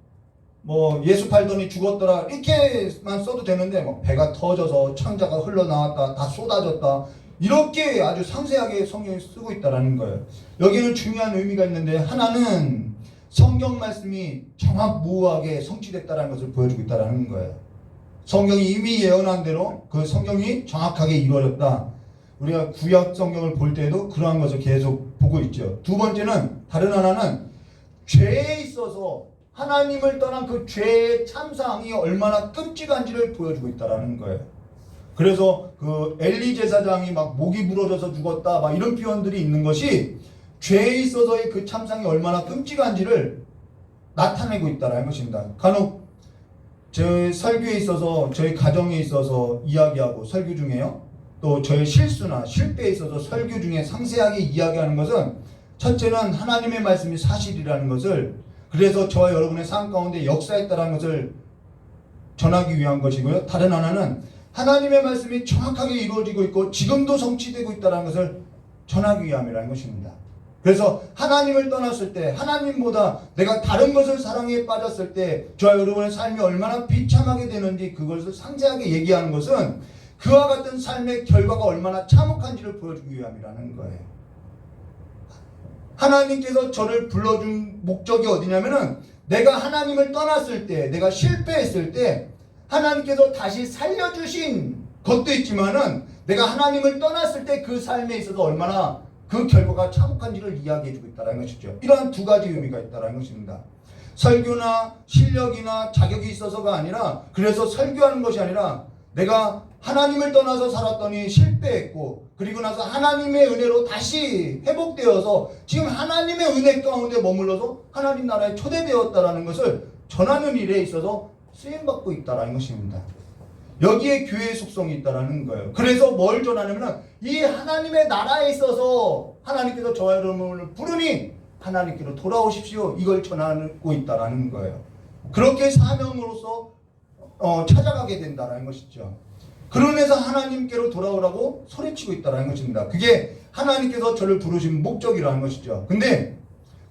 뭐 예수 팔더니 죽었더라 이렇게만 써도 되는데 뭐 배가 터져서 창자가 흘러나왔다, 다 쏟아졌다, 이렇게 아주 상세하게 성경이 쓰고 있다라는 거예요. 여기는 중요한 의미가 있는데, 하나는 성경 말씀이 정확무하게 성취됐다라는 것을 보여주고 있다라는 거예요. 성경이 이미 예언한 대로 그 성경이 정확하게 이루어졌다. 우리가 구약 성경을 볼 때에도 그러한 것을 계속 보고 있죠. 두 번째는, 다른 하나는 죄에 있어서 하나님을 떠난 그 죄의 참상이 얼마나 끔찍한지를 보여주고 있다라는 거예요. 그래서 그 엘리 제사장이 막 목이 부러져서 죽었다 막 이런 표현들이 있는 것이 죄에 있어서의 그 참상이 얼마나 끔찍한지를 나타내고 있다라는 것입니다. 간혹 저희 설교에 있어서, 저희 가정에 있어서 이야기하고 설교 중에요, 또 저의 실수나 실패에 있어서 설교 중에 상세하게 이야기하는 것은, 첫째는 하나님의 말씀이 사실이라는 것을, 그래서 저와 여러분의 삶 가운데 역사했다는 것을 전하기 위한 것이고요. 다른 하나는 하나님의 말씀이 정확하게 이루어지고 있고 지금도 성취되고 있다는 것을 전하기 위함이라는 것입니다. 그래서 하나님을 떠났을 때, 하나님보다 내가 다른 것을 사랑에 빠졌을 때 저와 여러분의 삶이 얼마나 비참하게 되는지 그것을 상세하게 얘기하는 것은 그와 같은 삶의 결과가 얼마나 참혹한지를 보여주기 위함이라는 거예요. 하나님께서 저를 불러준 목적이 어디냐면은, 내가 하나님을 떠났을 때, 내가 실패했을 때 하나님께서 다시 살려주신 것도 있지만은, 내가 하나님을 떠났을 때 그 삶에 있어서 얼마나 그 결과가 참혹한지를 이야기해주고 있다는 것이죠. 이러한 두 가지 의미가 있다는 것입니다. 설교나 실력이나 자격이 있어서가 아니라, 그래서 설교하는 것이 아니라 내가 하나님을 떠나서 살았더니 실패했고, 그리고 나서 하나님의 은혜로 다시 회복되어서 지금 하나님의 은혜 가운데 머물러서 하나님 나라에 초대되었다라는 것을 전하는 일에 있어서 쓰임받고 있다라는 것입니다. 여기에 교회의 속성이 있다라는 거예요. 그래서 뭘 전하냐면, 이 하나님의 나라에 있어서 하나님께서 저와 여러분을 부르니 하나님께로 돌아오십시오, 이걸 전하고 있다라는 거예요. 그렇게 사명으로서 찾아가게 된다라는 것이죠. 그러면서 하나님께로 돌아오라고 소리치고 있다라는 것입니다. 그게 하나님께서 저를 부르신 목적이라는 것이죠. 근데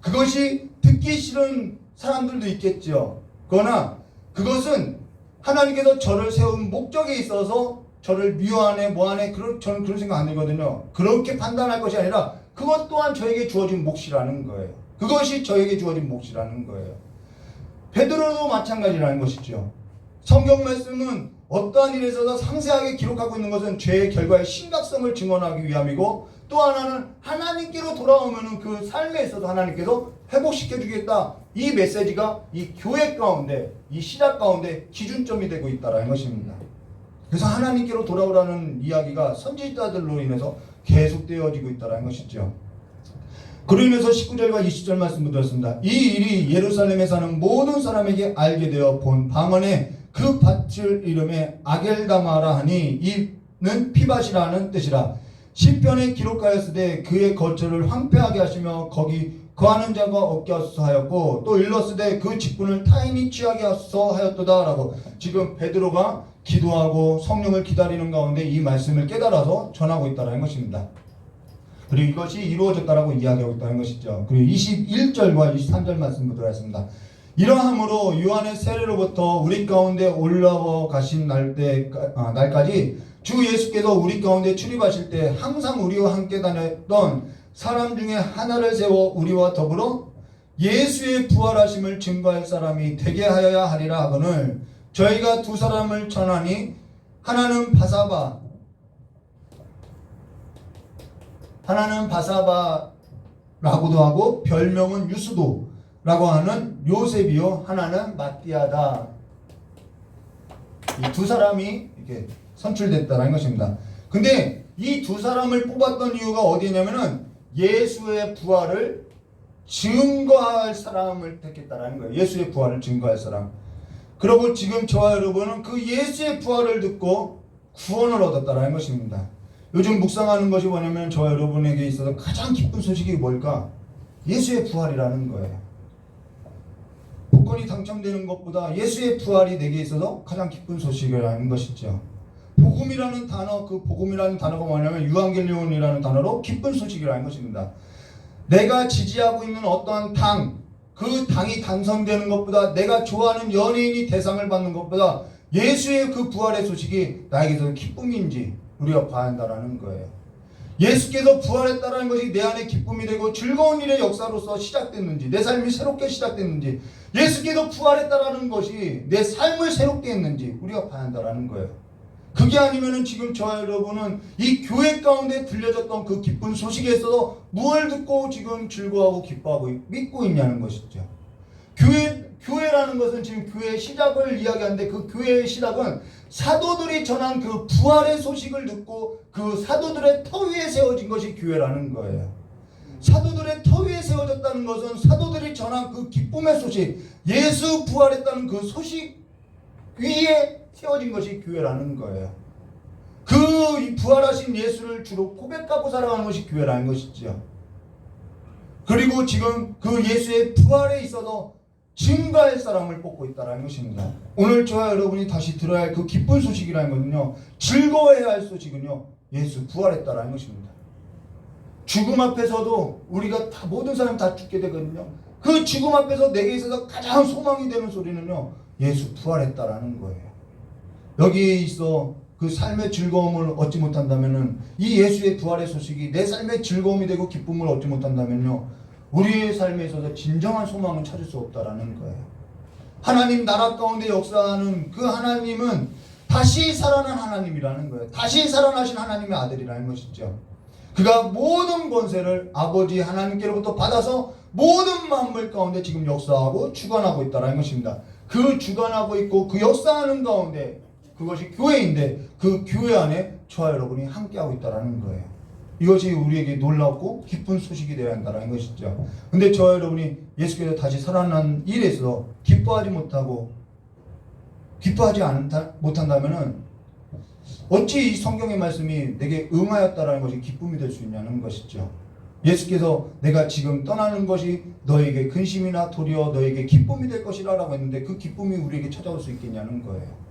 그것이 듣기 싫은 사람들도 있겠죠. 그러나 그것은 하나님께서 저를 세운 목적에 있어서 저를 미워하네 뭐하네, 저는 그런 생각 안 들거든요. 그렇게 판단할 것이 아니라 그것 또한 저에게 주어진 몫이라는 거예요. 그것이 저에게 주어진 몫이라는 거예요. 베드로도 마찬가지라는 것이죠. 성경 말씀은 어떠한 일에 있어서 상세하게 기록하고 있는 것은 죄의 결과의 심각성을 증언하기 위함이고, 또 하나는 하나님께로 돌아오면 그 삶에 있어서 하나님께서 회복시켜 주겠다, 이 메시지가 이 교회 가운데, 이 시작 가운데 기준점이 되고 있다는 것입니다. 그래서 하나님께로 돌아오라는 이야기가 선지자들로 인해서 계속되어지고 있다는 것이죠. 그로 인해서 19절과 20절 말씀 드렸습니다. 이 일이 예루살렘에 사는 모든 사람에게 알게 되어 본 방언에 그 밭을 이름에 아겔다마라 하니, 이는 피밭이라는 뜻이라. 시편에 기록하였으되 그의 거처를 황폐하게 하시며 거기 거하는 자가 없게 하소서 하였고, 또 일렀으되 그 직분을 타인이 취하게 하소서 하였도다 라고 지금 베드로가 기도하고 성령을 기다리는 가운데 이 말씀을 깨달아서 전하고 있다는 것입니다. 그리고 이것이 이루어졌다라고 이야기하고 있다는 것이죠. 그리고 21절과 23절 말씀 보도록 하겠습니다. 이러함으로 요한의 세례로부터 우리 가운데 올라와 가신 날까지 주 예수께서 우리 가운데 출입하실 때 항상 우리와 함께 다녔던 사람 중에 하나를 세워 우리와 더불어 예수의 부활하심을 증거할 사람이 되게 하여야 하리라 하거늘, 저희가 두 사람을 전하니 하나는 바사바 라고도 하고 별명은 유수도라고 하는 요셉이요, 하나는 마띠아다. 이 두 사람이 이렇게 선출됐다는 것입니다. 근데 이 두 사람을 뽑았던 이유가 어디냐면은 예수의 부활을 증거할 사람을 택했다라는 거예요. 예수의 부활을 증거할 사람. 그리고 지금 저와 여러분은 그 예수의 부활을 듣고 구원을 얻었다라는 것입니다. 요즘 묵상하는 것이 뭐냐면 저와 여러분에게 있어서 가장 기쁜 소식이 뭘까? 예수의 부활이라는 거예요. 복권이 당첨되는 것보다 예수의 부활이 내게 있어서 가장 기쁜 소식이라는 것이죠. 복음이라는 단어, 그 복음이라는 단어가 뭐냐면 유앙겔리온이라는 단어로 기쁜 소식이라는 것입니다. 내가 지지하고 있는 어떠한 당, 그 당이 당선되는 것보다, 내가 좋아하는 연예인이 대상을 받는 것보다 예수의 그 부활의 소식이 나에게서 기쁨인지 우리가 봐야 한다는 거예요. 예수께서 부활했다는 것이 내 안에 기쁨이 되고 즐거운 일의 역사로서 시작됐는지, 내 삶이 새롭게 시작됐는지, 예수께서 부활했다는 것이 내 삶을 새롭게 했는지 우리가 봐야 한다는 거예요. 그게 아니면은 지금 저와 여러분은 이 교회 가운데 들려졌던 그 기쁜 소식에 있어서 무엇을 듣고 지금 즐거워하고 기뻐하고 믿고 있냐는 것이죠. 교회라는 것은 지금 교회의 시작을 이야기하는데, 그 교회의 시작은 사도들이 전한 그 부활의 소식을 듣고 그 사도들의 터 위에 세워진 것이 교회라는 거예요. 사도들의 터 위에 세워졌다는 것은 사도들이 전한 그 기쁨의 소식, 예수 부활했다는 그 소식 위에 세워진 것이 교회라는 거예요. 그 부활하신 예수를 주로 고백하고 살아가는 것이 교회라는 것이죠. 그리고 지금 그 예수의 부활에 있어서 증거할 사람을 뽑고 있다는 것입니다. 오늘 저와 여러분이 다시 들어야 할 그 기쁜 소식이라는 것은요, 즐거워해야 할 소식은요, 예수 부활했다는 것입니다. 죽음 앞에서도 우리가 다, 모든 사람 다 죽게 되거든요. 그 죽음 앞에서 내게 있어서 가장 소망이 되는 소리는요, 예수 부활했다라는 거예요. 여기에 있어 그 삶의 즐거움을 얻지 못한다면은, 이 예수의 부활의 소식이 내 삶의 즐거움이 되고 기쁨을 얻지 못한다면요, 우리의 삶에 있어서 진정한 소망은 찾을 수 없다라는 거예요. 하나님 나라 가운데 역사하는 그 하나님은 다시 살아난 하나님이라는 거예요. 다시 살아나신 하나님의 아들이라는 것이죠. 그가 모든 권세를 아버지 하나님께로부터 받아서 모든 만물 가운데 지금 역사하고 주관하고 있다는 것입니다. 그 주관하고 있고 그 역사하는 가운데 그것이 교회인데, 그 교회 안에 저와 여러분이 함께하고 있다는 거예요. 이것이 우리에게 놀랍고 기쁜 소식이 되어야 한다는 것이죠. 근데 저와 여러분이 예수께서 다시 살아난 일에서 기뻐하지 못한다면은 어찌 이 성경의 말씀이 내게 응하였다라는 것이 기쁨이 될 수 있냐는 것이죠. 예수께서 내가 지금 떠나는 것이 너에게 근심이나 도리어 너에게 기쁨이 될 것이라 라고 했는데, 그 기쁨이 우리에게 찾아올 수 있겠냐는 거예요.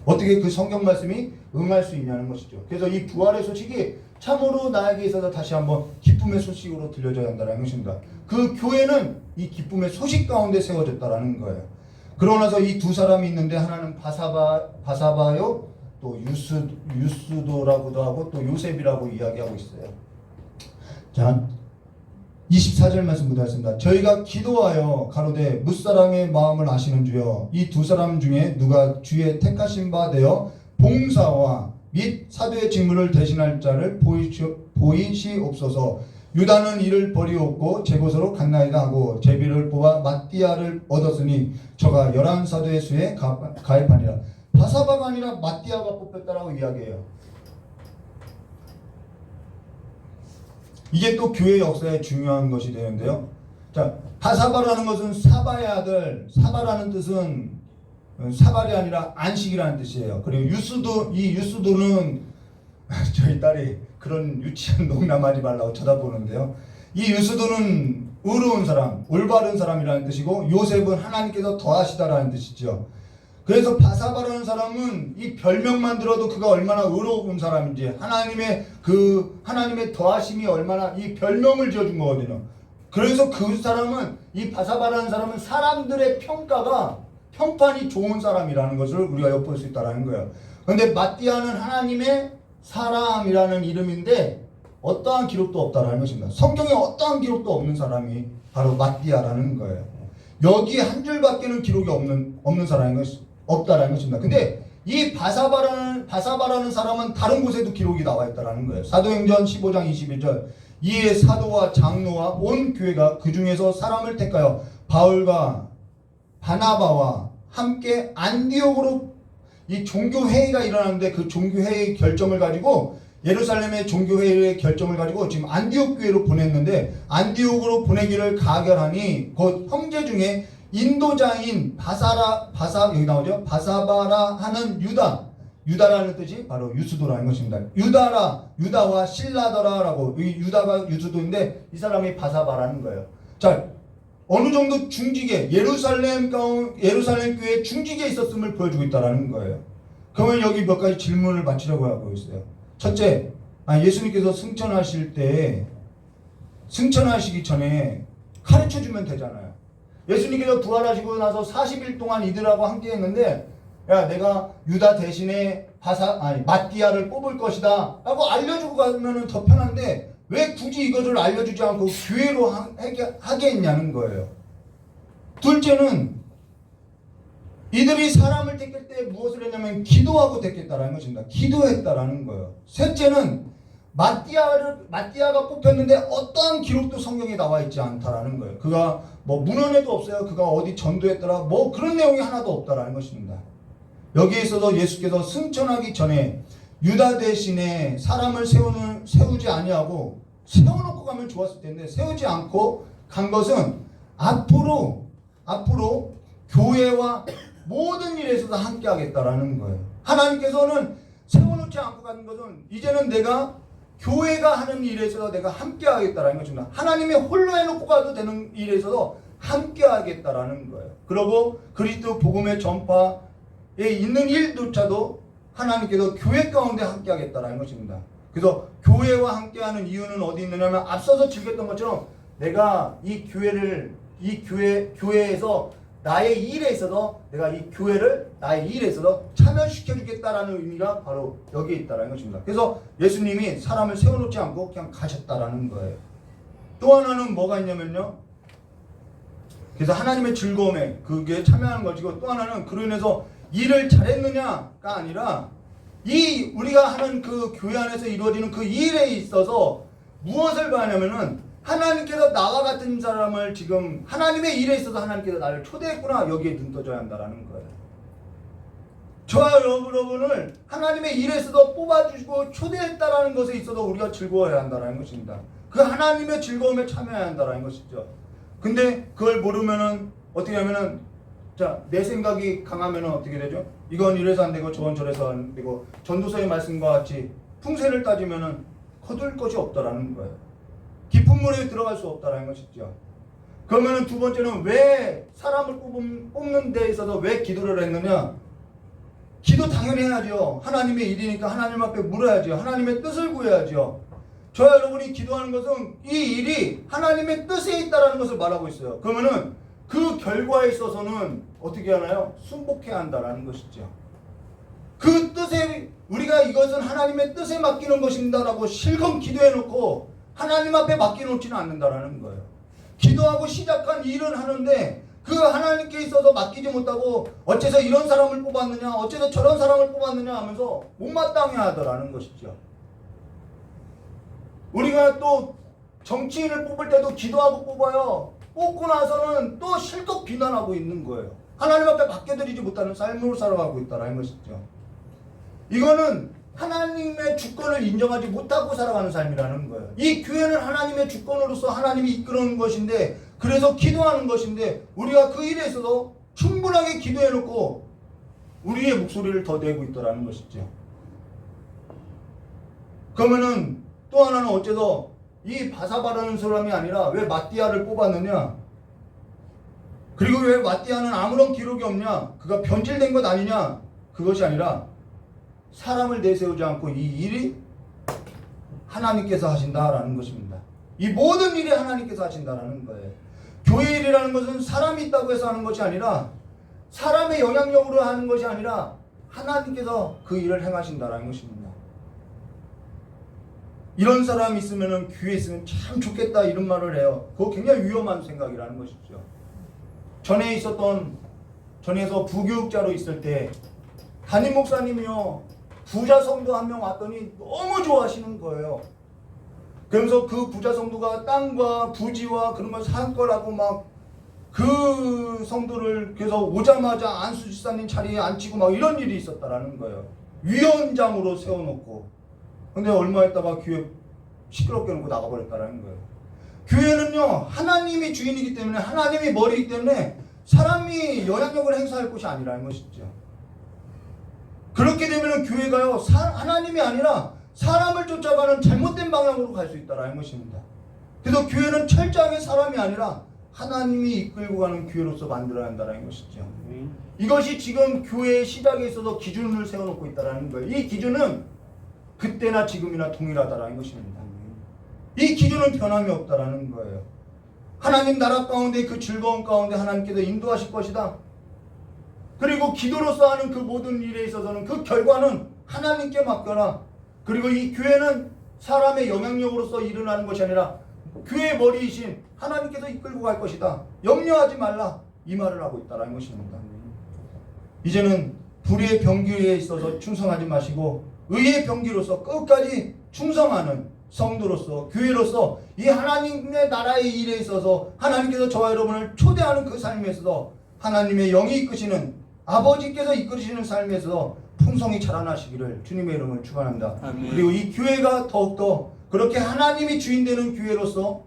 어떻게 그 성경 말씀이 응할 수 있냐는 것이죠. 그래서 이 부활의 소식이 참으로 나에게 있어서 다시 한번 기쁨의 소식으로 들려져야 한다는 것입니다. 그 교회는 이 기쁨의 소식 가운데 세워졌다라는 거예요. 그러고 나서 이 두 사람이 있는데, 하나는 바사바요, 또 유스도라고도 하고 또 요셉이라고 이야기하고 있어요. 자, 24절 말씀 보겠습니다. 저희가 기도하여 가로되 무사람의 마음을 아시는 주여, 이 두 사람 중에 누가 주의 택하신 바 되어 봉사와 및 사도의 직무를 대신할 자를 보이시옵소서. 유다는 이를 버리옵고 제 곳으로 갔나이다 하고 제비를 뽑아 마띠아를 얻었으니 저가 11사도의 수에 가입하니라. 바사바가 아니라 마띠아가 뽑혔다라고 이야기해요. 이게 또 교회 역사에 중요한 것이 되는데요. 자, 바사바라는 것은 사바의 아들, 사바라는 뜻은 사발이 아니라 안식이라는 뜻이에요. 그리고 이 유수도는 저희 딸이 그런 유치한 농담하지 말라고 쳐다보는데요. 이 유수도는 의로운 사람, 올바른 사람이라는 뜻이고, 요셉은 하나님께서 더하시다라는 뜻이죠. 그래서 바사바라는 사람은 이 별명만 들어도 그가 얼마나 의로운 사람인지, 하나님의 더하심이 얼마나, 이 별명을 지어준 거거든요. 그래서 그 사람은, 이 바사바라는 사람은 사람들의 평판이 좋은 사람이라는 것을 우리가 엿볼 수 있다는 거예요. 그런데 마띠아는 하나님의 사람이라는 이름인데 어떠한 기록도 없다라는 것입니다. 성경에 어떠한 기록도 없는 사람이 바로 마띠아라는 거예요. 여기 한 줄밖에는 기록이 없는 사람이 없다라는 것입니다. 근데 이 바사바라는 사람은 다른 곳에도 기록이 나와 있다라는 거예요. 사도행전 15장 21절, 이에 사도와 장로와 온 교회가 그 중에서 사람을 택하여 바울과 바나바와 함께 안디옥으로, 이 종교회의가 일어나는데 그 종교회의 결정을 가지고, 예루살렘의 종교회의의 결정을 가지고 지금 안디옥 교회로 보냈는데, 안디옥으로 보내기를 가결하니 곧 형제 중에 인도자인 여기 나오죠. 바사바라 하는 유다라는 뜻이 바로 유스도라는 것입니다. 유다와 실라더라라고, 이 유다가 유스도인데 이 사람이 바사바라는 거예요. 자, 어느 정도 중직에, 예루살렘 교회 중직에 있었음을 보여주고 있다는 거예요. 그러면 여기 몇 가지 질문을 맞추려고 하고 있어요. 첫째, 예수님께서 승천하시기 전에 가르쳐주면 되잖아요. 예수님께서 부활하시고 나서 40일 동안 이들하고 함께 했는데, 야, 내가 유다 대신에 마띠아를 뽑을 것이다 라고 알려주고 가면 더 편한데 왜 굳이 이것을 알려주지 않고 교회로 하게 했냐는 거예요. 둘째는 이들이 사람을 택할 때 무엇을 했냐면 기도하고 택했다라는 것입니다. 기도했다라는 거예요. 셋째는 마띠아가 뽑혔는데 어떠한 기록도 성경에 나와 있지 않다라는 거예요. 그가 뭐 문헌에도 없어요. 그가 어디 전도했더라 뭐 그런 내용이 하나도 없다라는 것입니다. 여기에 있어서 예수께서 승천하기 전에 유다 대신에 사람을 세우지 아니하고, 세워놓고 가면 좋았을 텐데 세우지 않고 간 것은 앞으로 교회와 모든 일에 있어서 함께 하겠다라는 거예요. 하나님께서는 세워놓지 않고 가는 것은 이제는 내가 교회가 하는 일에 있어서 내가 함께 하겠다라는 것입니다. 하나님의 홀로 해놓고 가도 되는 일에 있어서 함께 하겠다라는 거예요. 그리고 그리스도 복음의 전파에 있는 일조차도 하나님께서 교회 가운데 함께 하겠다라는 것입니다. 그래서 교회와 함께하는 이유는 어디 있느냐면, 앞서서 즐겼던 것처럼 내가 이 교회에서 나의 일에 있어서 내가 이 교회를 나의 일에 있어서 참여시켜 주겠다라는 의미가 바로 여기에 있다라는 것입니다. 그래서 예수님이 사람을 세워놓지 않고 그냥 가셨다라는 거예요. 또 하나는 뭐가 있냐면요, 그래서 하나님의 즐거움에 그게 참여하는 것이고, 또 하나는 그로 인해서 일을 잘했느냐가 아니라 우리가 하는 그 교회 안에서 이루어지는 그 일에 있어서 무엇을 봐냐면은, 하나님께서 나와 같은 사람을 지금 하나님의 일에 있어서 하나님께서 나를 초대했구나, 여기에 눈 떠져야 한다라는 거예요. 저와 여러분을 하나님의 일에 있어서 뽑아주시고 초대했다라는 것에 있어서 우리가 즐거워해야 한다라는 것입니다. 그 하나님의 즐거움에 참여해야 한다라는 것이죠. 근데 그걸 모르면은 어떻게 하면은, 자, 내 생각이 강하면은 어떻게 되죠? 이건 이래서 안 되고 저건 저래서 안 되고, 전도서의 말씀과 같이 풍세를 따지면은 거둘 것이 없다라는 거예요. 깊은 물에 들어갈 수 없다라는 것이죠. 그러면은 두 번째는 왜 사람을 뽑는 데 있어서 왜 기도를 했느냐? 기도 당연히 해야죠. 하나님의 일이니까 하나님 앞에 물어야죠. 하나님의 뜻을 구해야죠. 저와 여러분이 기도하는 것은 이 일이 하나님의 뜻에 있다라는 것을 말하고 있어요. 그러면은 그 결과에 있어서는 어떻게 하나요? 순복해야 한다라는 것이죠. 그 뜻에, 우리가 이것은 하나님의 뜻에 맡기는 것입니다라고 실컷 기도해놓고 하나님 앞에 맡겨놓지는 않는다라는 거예요. 기도하고 시작한 일은 하는데 그 하나님께 있어서 맡기지 못하고 어째서 이런 사람을 뽑았느냐, 어째서 저런 사람을 뽑았느냐 하면서 못마땅해 하더라는 것이죠. 우리가 또 정치인을 뽑을 때도 기도하고 뽑아요. 뽑고 나서는 또 실컷 비난하고 있는 거예요. 하나님 앞에 맡겨드리지 못하는 삶으로 살아가고 있다는 것이죠. 이거는 하나님의 주권을 인정하지 못하고 살아가는 삶이라는 거예요. 이 교회는 하나님의 주권으로서 하나님이 이끄는 것인데, 그래서 기도하는 것인데, 우리가 그 일에 있어서 충분하게 기도해놓고 우리의 목소리를 더 내고 있다는 것이죠. 그러면은 또 하나는 어째서 이 바사바라는 사람이 아니라 왜 마띠아를 뽑았느냐? 그리고 왜 마띠아는 아무런 기록이 없냐? 그가 변질된 것 아니냐? 그것이 아니라 사람을 내세우지 않고 이 일이 하나님께서 하신다라는 것입니다. 이 모든 일이 하나님께서 하신다라는 거예요. 교회 일이라는 것은 사람이 있다고 해서 하는 것이 아니라, 사람의 영향력으로 하는 것이 아니라 하나님께서 그 일을 행하신다라는 것입니다. 이런 사람이 있으면은 교회에 있으면 참 좋겠다 이런 말을 해요. 그거 굉장히 위험한 생각이라는 것이죠. 전에서 부교육자로 있을 때 담임 목사님이요, 부자 성도 한 명 왔더니 너무 좋아하시는 거예요. 그러면서 그 부자 성도가 땅과 부지와 그런 걸 살 거라고 막 그 성도를 그래서 오자마자 안수 집사님 자리에 앉히고 막 이런 일이 있었다라는 거예요. 위원장으로 세워놓고. 근데 얼마 있다가 교회 시끄럽게 놓고 나가버렸다라는 거예요. 교회는요, 하나님이 주인이기 때문에, 하나님이 머리이기 때문에 사람이 영향력을 행사할 곳이 아니라는 것이죠. 그렇게 되면 교회가요, 하나님이 아니라 사람을 쫓아가는 잘못된 방향으로 갈 수 있다는 것입니다. 그래서 교회는 철저하게 사람이 아니라 하나님이 이끌고 가는 교회로서 만들어야 한다는 것이죠. 이것이 지금 교회의 시작에 있어서 기준을 세워놓고 있다는 거예요. 이 기준은 그때나 지금이나 동일하다는 것입니다. 이 기준은 변함이 없다는 거예요. 하나님 나라 가운데 그 즐거움 가운데 하나님께서 인도하실 것이다. 그리고 기도로서 하는 그 모든 일에 있어서는 그 결과는 하나님께 맡겨라. 그리고 이 교회는 사람의 영향력으로서 일어나는 것이 아니라 교회의 머리이신 하나님께서 이끌고 갈 것이다. 염려하지 말라. 이 말을 하고 있다는 것입니다. 이제는 불의의 병기에 있어서 충성하지 마시고 의의 병기로서 끝까지 충성하는 성도로서 교회로서 이 하나님의 나라의 일에 있어서 하나님께서 저와 여러분을 초대하는 그 삶에 있어서 하나님의 영이 이끄시는 아버지께서 이끌으시는 삶에 있어서 풍성히 자라나시기를 주님의 이름을 축원합니다. 그리고 이 교회가 더욱더 그렇게 하나님이 주인 되는 교회로서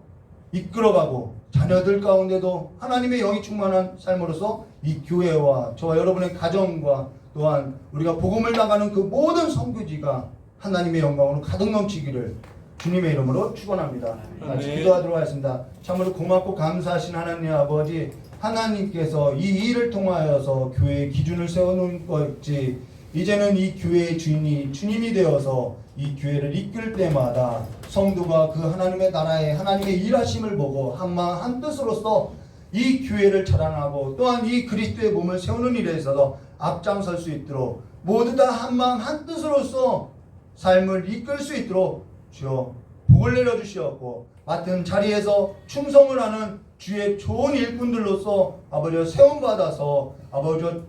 이끌어가고 자녀들 가운데도 하나님의 영이 충만한 삶으로서 이 교회와 저와 여러분의 가정과 또한 우리가 복음을 나가는 그 모든 선교지가 하나님의 영광으로 가득 넘치기를 주님의 이름으로 축원합니다. 같이 기도하도록 하겠습니다. 참으로 고맙고 감사하신 하나님 아버지, 하나님께서 이 일을 통하여서 교회의 기준을 세워놓은 것이 이제는 이 교회의 주인이 주님이 되어서 이 교회를 이끌 때마다 성도가 그 하나님의 나라에 하나님의 일하심을 보고 한마음 한뜻으로서 이 교회를 자랑하고 또한 이 그리스도의 몸을 세우는 일에 있어서 앞장설 수 있도록 모두 다 한마음 한뜻으로서 삶을 이끌 수 있도록 주여 복을 내려주시옵고 맡은 자리에서 충성을 하는 주의 좋은 일꾼들로서 아버지여 세움받아서 아버지여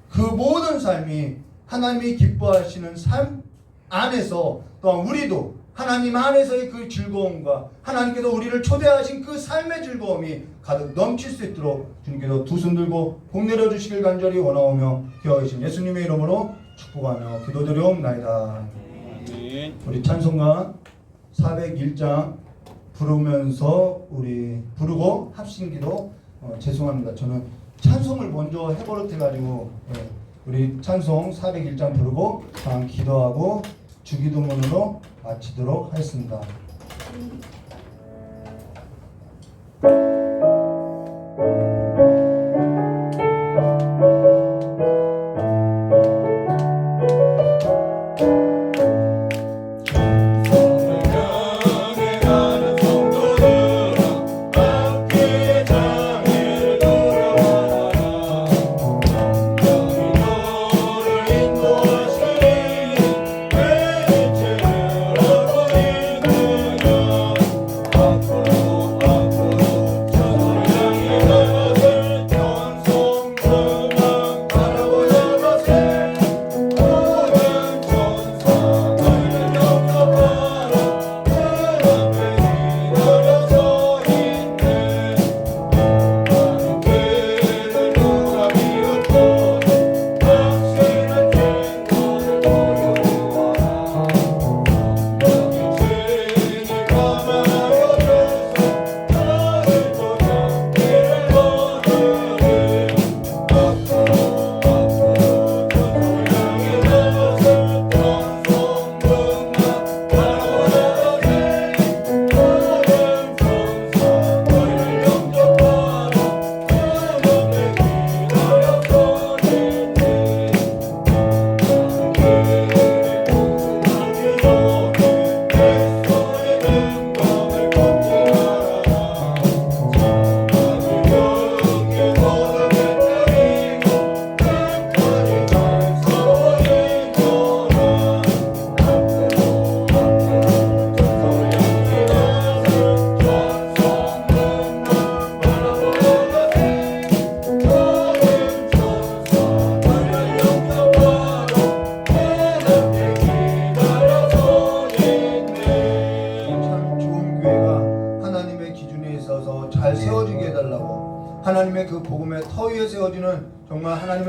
그 모든 삶이 하나님이 기뻐하시는 삶 안에서 또한 우리도 하나님 안에서의 그 즐거움과 하나님께서 우리를 초대하신 그 삶의 즐거움이 가득 넘칠 수 있도록 주님께서 두 손 들고 복 내려주시길 간절히 원하오며 기도하신 예수님의 이름으로 축복하며 기도드리옵나이다. 우리 찬송가 401장 부르면서 우리 부르고 합심기도 죄송합니다. 저는 찬송을 먼저 해버릇해가지고 우리 찬송 401장 부르고 다음 기도하고 주기도문으로 마치도록 하겠습니다.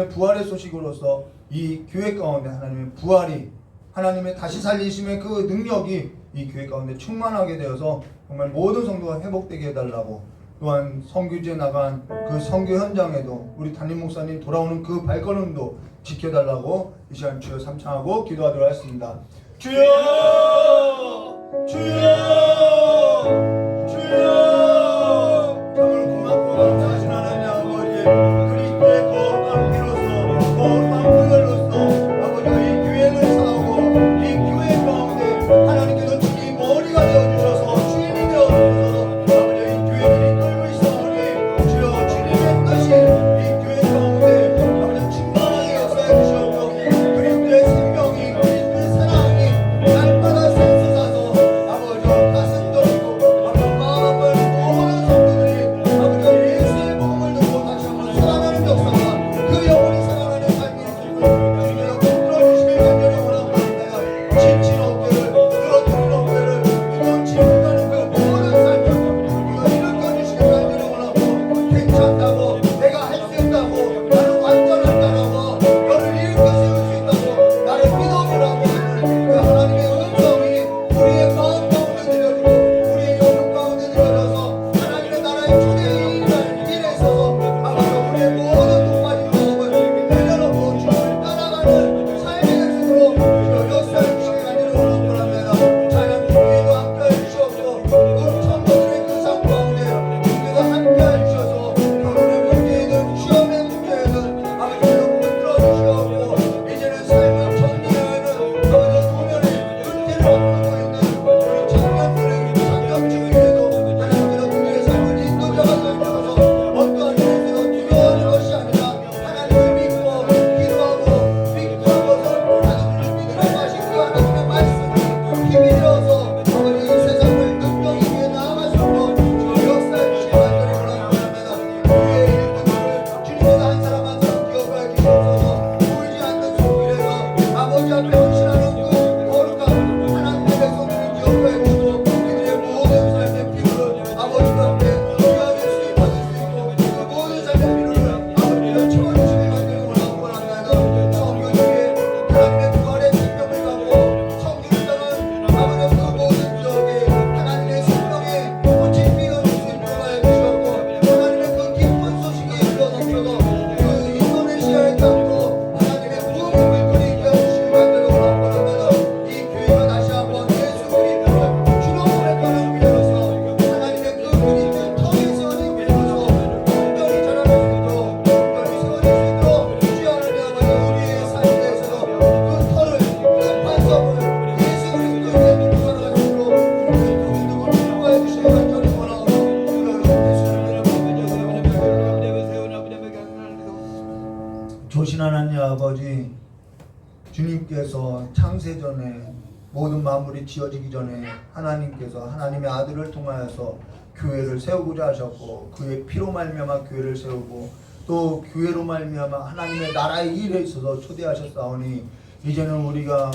하나님의 부활의 소식으로서 이 교회 가운데 하나님의 부활이, 하나님의 다시 살리심의 그 능력이 이 교회 가운데 충만하게 되어서 정말 모든 성도가 회복되게 해달라고, 또한 선교지에 나간 그 선교 현장에도 우리 담임 목사님 돌아오는 그 발걸음도 지켜달라고 이 시간 주여 삼창하고 기도하도록 하겠습니다. 주여! 주여! 주여! 참으로 고맙고 감사하신 하나님 아버지, 그리스도의 거룩한 피로써, 거룩한 보혈로써 아버지가 이 교회를 세우고 이 교회 가운데 하나님께서 주님 머리가 되어주셔서 주인이 되어주셔서 아버지 이 교회들이 끌고 있사오니 주여 주님의 뜻이 이 교회 가운데 아버지 충만하게 역사해 주시옵고 그리스도의 생명이, 그리스도의 사랑이 날마다 샘솟아서 아버지 가슴 떨리고 아버지 마음을 모든 성도들이 아버지 예수의 복음을 듣고 다시 한번 살아나는 역사가, 그 영혼이 살아나는 삶이 있고 주님께서 붙들어주시길 간절히 원합니다. 지친 어깨를, 늘어뜨린 어깨를, 무거운 짐을 가는 그 모든 삶을 주님께서 일으켜주시길 간절히 원하고, 괜찮다고, 내가 할 수 있다고, 나는 완전하다라고, 너를 일으켜 세울 수 있다고 나를 믿어보라고 하는 그 하나님의 음성이 우리의 마음 가운데 들려지고 우리의 영혼 가운데 들려져서 하나님의 나라의 초대인이라는 일에 있어서 아버지 우리의 모든 높아진 마음을 내려놓고 주님을 따라가는 삶의 것으로 주여 역사해 주시기 간절히 원합니다. 찬양 주님께도 함께해 주시옵고 우리 성도들의 그 삶 가운데 주님께서 함께해 주셔서 결혼의 문제이든 취업의 문제이든 아버지께서 붙들어 주시옵고 이제는 삶을 정리하는 아버지 노년의 은퇴를 앞두고 있는 우리 청년들의 청년층에게도 하나님께서 그들의 삶을 인도자가 되어주셔서 어떠한 일에서도 두려워하는 것이 아니라 하나님을 믿고 기도하고 믿는 것을 하나님을 믿는 것이 그 하나님의 말씀이 힘이 되어서 아버지 이 세상을 능력 있게 나아갈 수 있도록 주여 역사해 주시기 간절히 원합니다. 우리의 일꾼들을 주님께서 한 사람 한 사람 기억하여 주시옵소서. 보이지 않는 손길에서 아버지 앞에 헌신하는 그 거룩한 하나님의 백성들을 기억하여 주시고 그들의 모든 삶의 필요를 아버지 앞에 귀하게 수입받을 수 있고 그 모든 삶의 필요를 아버지가 채워주시기 간절히 원합니다. 성교지에 하나님의 부활의 생명을 갖고 성교를 따른 아버지 그 모든 지역에 하나님의 생명의 꽃이 피어날 수 있도록 하여 주시옵고 하나님의 그 기쁜 소식이 일어나셔서 그 인도네시아의 땅도 하나님의 부흥의 물결이 일어나 주시기 간절히 원합니다. 이 교회가 다시 한번 예수 그리스도를 주로 고백하는 교회로서 하나님의 그 그리스도의 터에 세워진 교회로서 온전히 자라날 수 있도록 온전히 세워질 수 있도록 주여 하나님 아버지 우리의 삶에 있어서 그 터를, 그 반석을 예수 그리스도에게 놓고 살아갈 수 있도록 주님의 두근두근 축복하여 주시기 간절히 원하오며 조신 하나님 아버지, 주님께서 창세전에 모든 만물이 지어지기 전에 하나님께서 하나님의 아들을 통하여서 교회를 세우고자 하셨고 그의 피로 말미암아 교회를 세우고 또 교회로 말미암아 하나님의 나라의 일에 있어서 초대하셨사오니 이제는 우리가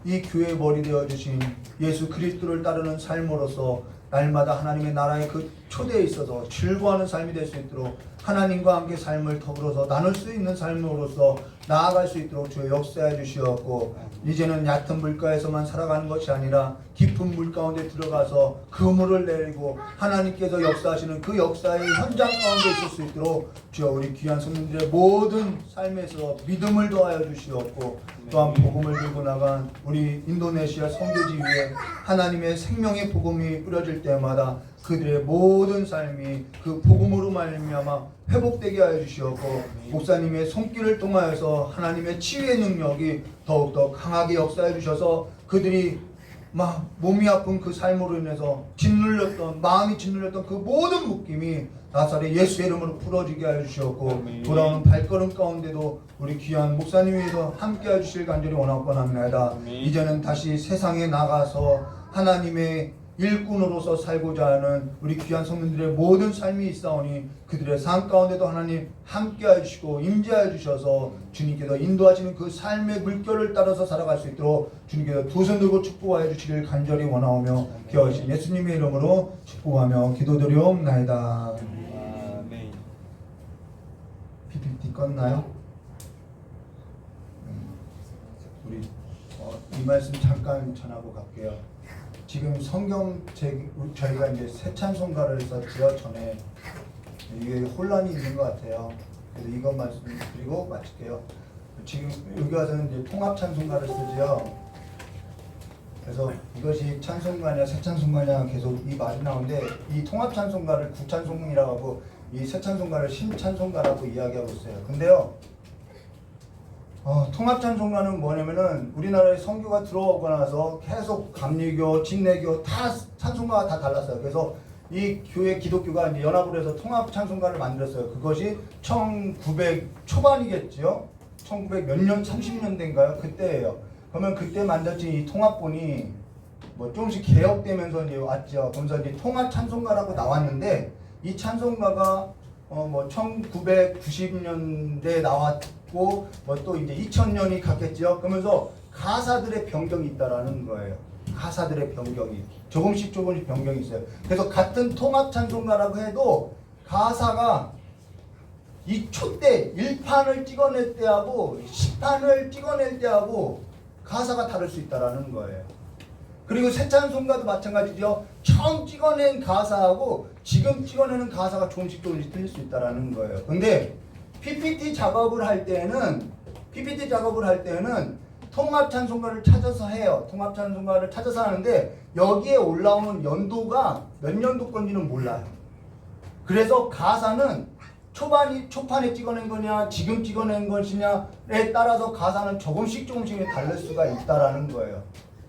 이 교회의 머리 되어주신 예수 그리스도를 따르는 삶으로서 날마다 하나님의 나라의 그 초대에 있어서 즐거워하는 삶이 될 수 있도록 하나님과 함께 삶을 더불어서 나눌 수 있는 삶으로서 나아갈 수 있도록 주여 역사해 주시었고 이제는 얕은 물가에서만 살아가는 것이 아니라 깊은 물 가운데 들어가서 그물을 내리고 하나님께서 역사하시는 그 역사의 현장 가운데 있을 수 있도록 주여 우리 귀한 성도들의 모든 삶에서 믿음을 더하여 주시었고 또한 복음을 들고 나간 우리 인도네시아 선교지 위에 하나님의 생명의 복음이 뿌려질 때마다 그들의 모든 삶이 그 복음으로 말미암아 회복되게 하여 주시었고 목사님의 손길을 통하여서 하나님의 치유의 능력이 더욱더 강하게 역사해 주셔서 그들이 막 몸이 아픈 그 삶으로 인해서 짓눌렸던 마음이 짓눌렸던 그 모든 묶임이 나사렛 예수의 이름으로 풀어지게 하여 주시었고 돌아오는 발걸음 가운데도 우리 귀한 목사님께서 함께 해 주실 간절히 원합니다. 이제는 다시 세상에 나가서 하나님의 일꾼으로서 살고자 하는 우리 귀한 성도들의 모든 삶이 있사오니 그들의 삶 가운데도 하나님 함께해 주시고 임재해 주셔서 주님께서 인도하시는 그 삶의 물결을 따라서 살아갈 수 있도록 주님께서 두 손 들고 축복하여 주시길 간절히 원하오며 귀하신 예수님의 이름으로 축복하며 기도드리옵나이다. PPT 껐나요? 이 말씀 잠깐 전하고 갈게요. 지금 저희가 이제 새 찬송가를 썼지요. 전에 이게 혼란이 있는 것 같아요. 그래서 이것 말씀드리고 마칠게요. 지금 여기 와서는 이제 통합 찬송가를 쓰지요. 그래서 이것이 찬송가냐 새 찬송가냐 계속 이 말이 나오는데, 이 통합 찬송가를 구찬송이라고 하고 이 새 찬송가를 신찬송가라고 이야기하고 있어요. 근데요, 통합 찬송가는 뭐냐면은 우리나라에 선교가 들어오고 나서 계속 감리교, 진례교 다 찬송가가 다 달랐어요. 그래서 이 교회 기독교가 이제 연합을 해서 통합 찬송가를 만들었어요. 그것이 1900 초반이겠죠. 1900 몇 년, 30년대인가요? 그때예요. 그러면 그때 만들어진 이 통합본이 뭐 조금씩 개혁되면서 이제 왔죠. 그러면서 이제 통합 찬송가라고 나왔는데, 이 찬송가가 뭐 1990년대에 나왔고 뭐 또 이제 2000년이 갔겠죠. 그러면서 가사들의 변경이 있다라는 거예요. 가사들의 변경이 조금씩 변경이 있어요. 그래서 같은 통합 찬송가라고 해도 가사가 이 초 때 1판을 찍어낼 때하고 10판을 찍어낼 때하고 가사가 다를 수 있다라는 거예요. 그리고 새 찬송가도 마찬가지죠. 처음 찍어낸 가사하고 지금 찍어내는 가사가 조금씩 틀릴 수 있다라는 거예요. 근데 PPT 작업을 할 때는 통합 찬송가를 찾아서 해요. 통합 찬송가를 찾아서 하는데 여기에 올라오는 연도가 몇 년도 건지는 몰라요. 그래서 가사는 초판에 찍어낸 거냐 지금 찍어낸 것이냐에 따라서 가사는 조금씩 다를 수가 있다라는 거예요.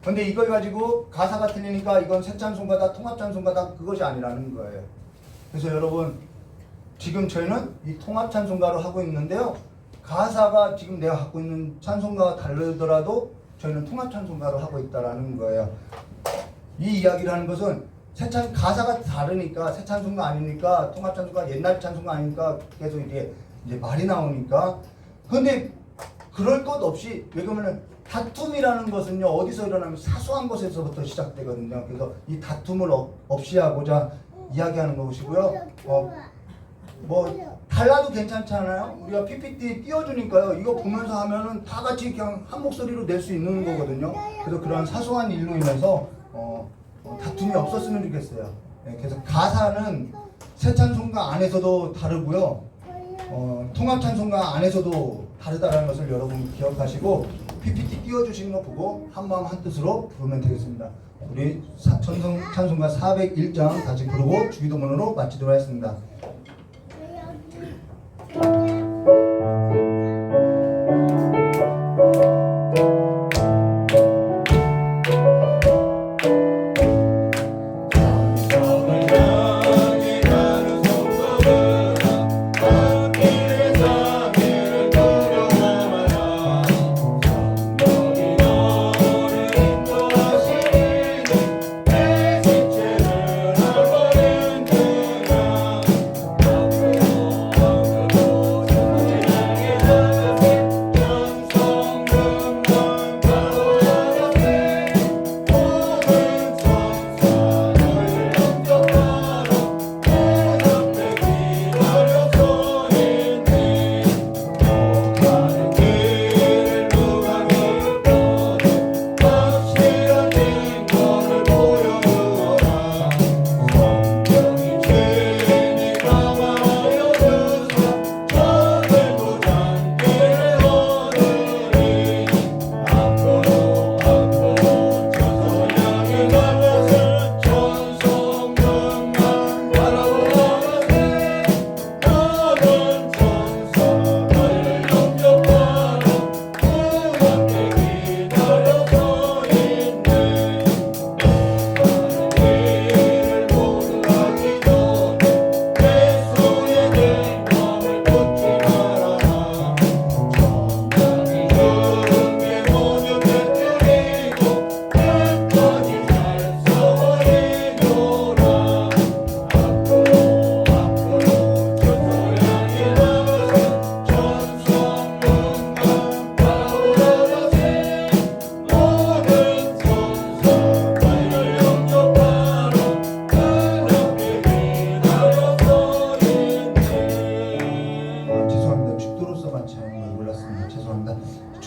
근데 이걸 가지고 가사가 틀리니까 이건 새 찬송가다 통합 찬송가다 그것이 아니라는 거예요. 그래서 여러분, 지금 저희는 이 통합 찬송가로 하고 있는데요, 가사가 지금 내가 갖고 있는 찬송가와 다르더라도 저희는 통합 찬송가로 하고 있다라는 거예요. 이 이야기를 하는 것은 가사가 다르니까 새 찬송가 아니니까 통합 찬송가 옛날 찬송가 아니니까 계속 이제 말이 나오니까. 근데 그럴 것 없이, 왜 그러면은 다툼이라는 것은요 어디서 일어나면 사소한 것에서부터 시작되거든요. 그래서 이 다툼을 없이 하고자 이야기하는 것이고요. 뭐 달라도 괜찮잖아요. 우리가 PPT 띄워주니까요. 이거 보면서 하면은 다 같이 그냥 한 목소리로 낼 수 있는 거거든요. 그래서 그런 사소한 일로 인해서 다툼이 없었으면 좋겠어요. 네, 그래서 가사는 새 찬송가 안에서도 다르고요. 통합 찬송가 안에서도 다르다는 것을 여러분 기억하시고 PPT 띄워주시는 거 보고 한마음 한뜻으로 부르면 되겠습니다. 우리 찬송가 401장 다시 부르고 주기도문으로 마치도록 하겠습니다.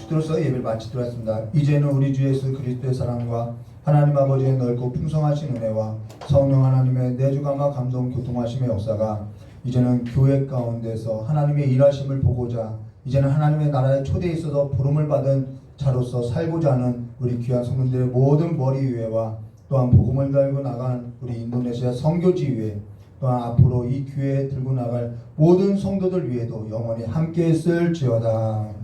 기도로서 예배를 마치도록 하겠습니다. 이제는 우리 주 예수 그리스도의 사랑과 하나님 아버지의 넓고 풍성하신 은혜와 성령 하나님의 내주감화 감동 교통하심의 역사가 이제는 교회 가운데서 하나님의 일하심을 보고자 이제는 하나님의 나라에 초대해 있어서 부름을 받은 자로서 살고자 하는 우리 귀한 성도들의 모든 머리 위에와 또한 복음을 달고 나간 우리 인도네시아 선교지 위에 또한 앞으로 이 교회에 들고 나갈 모든 성도들 위에도 영원히 함께 있을지어다.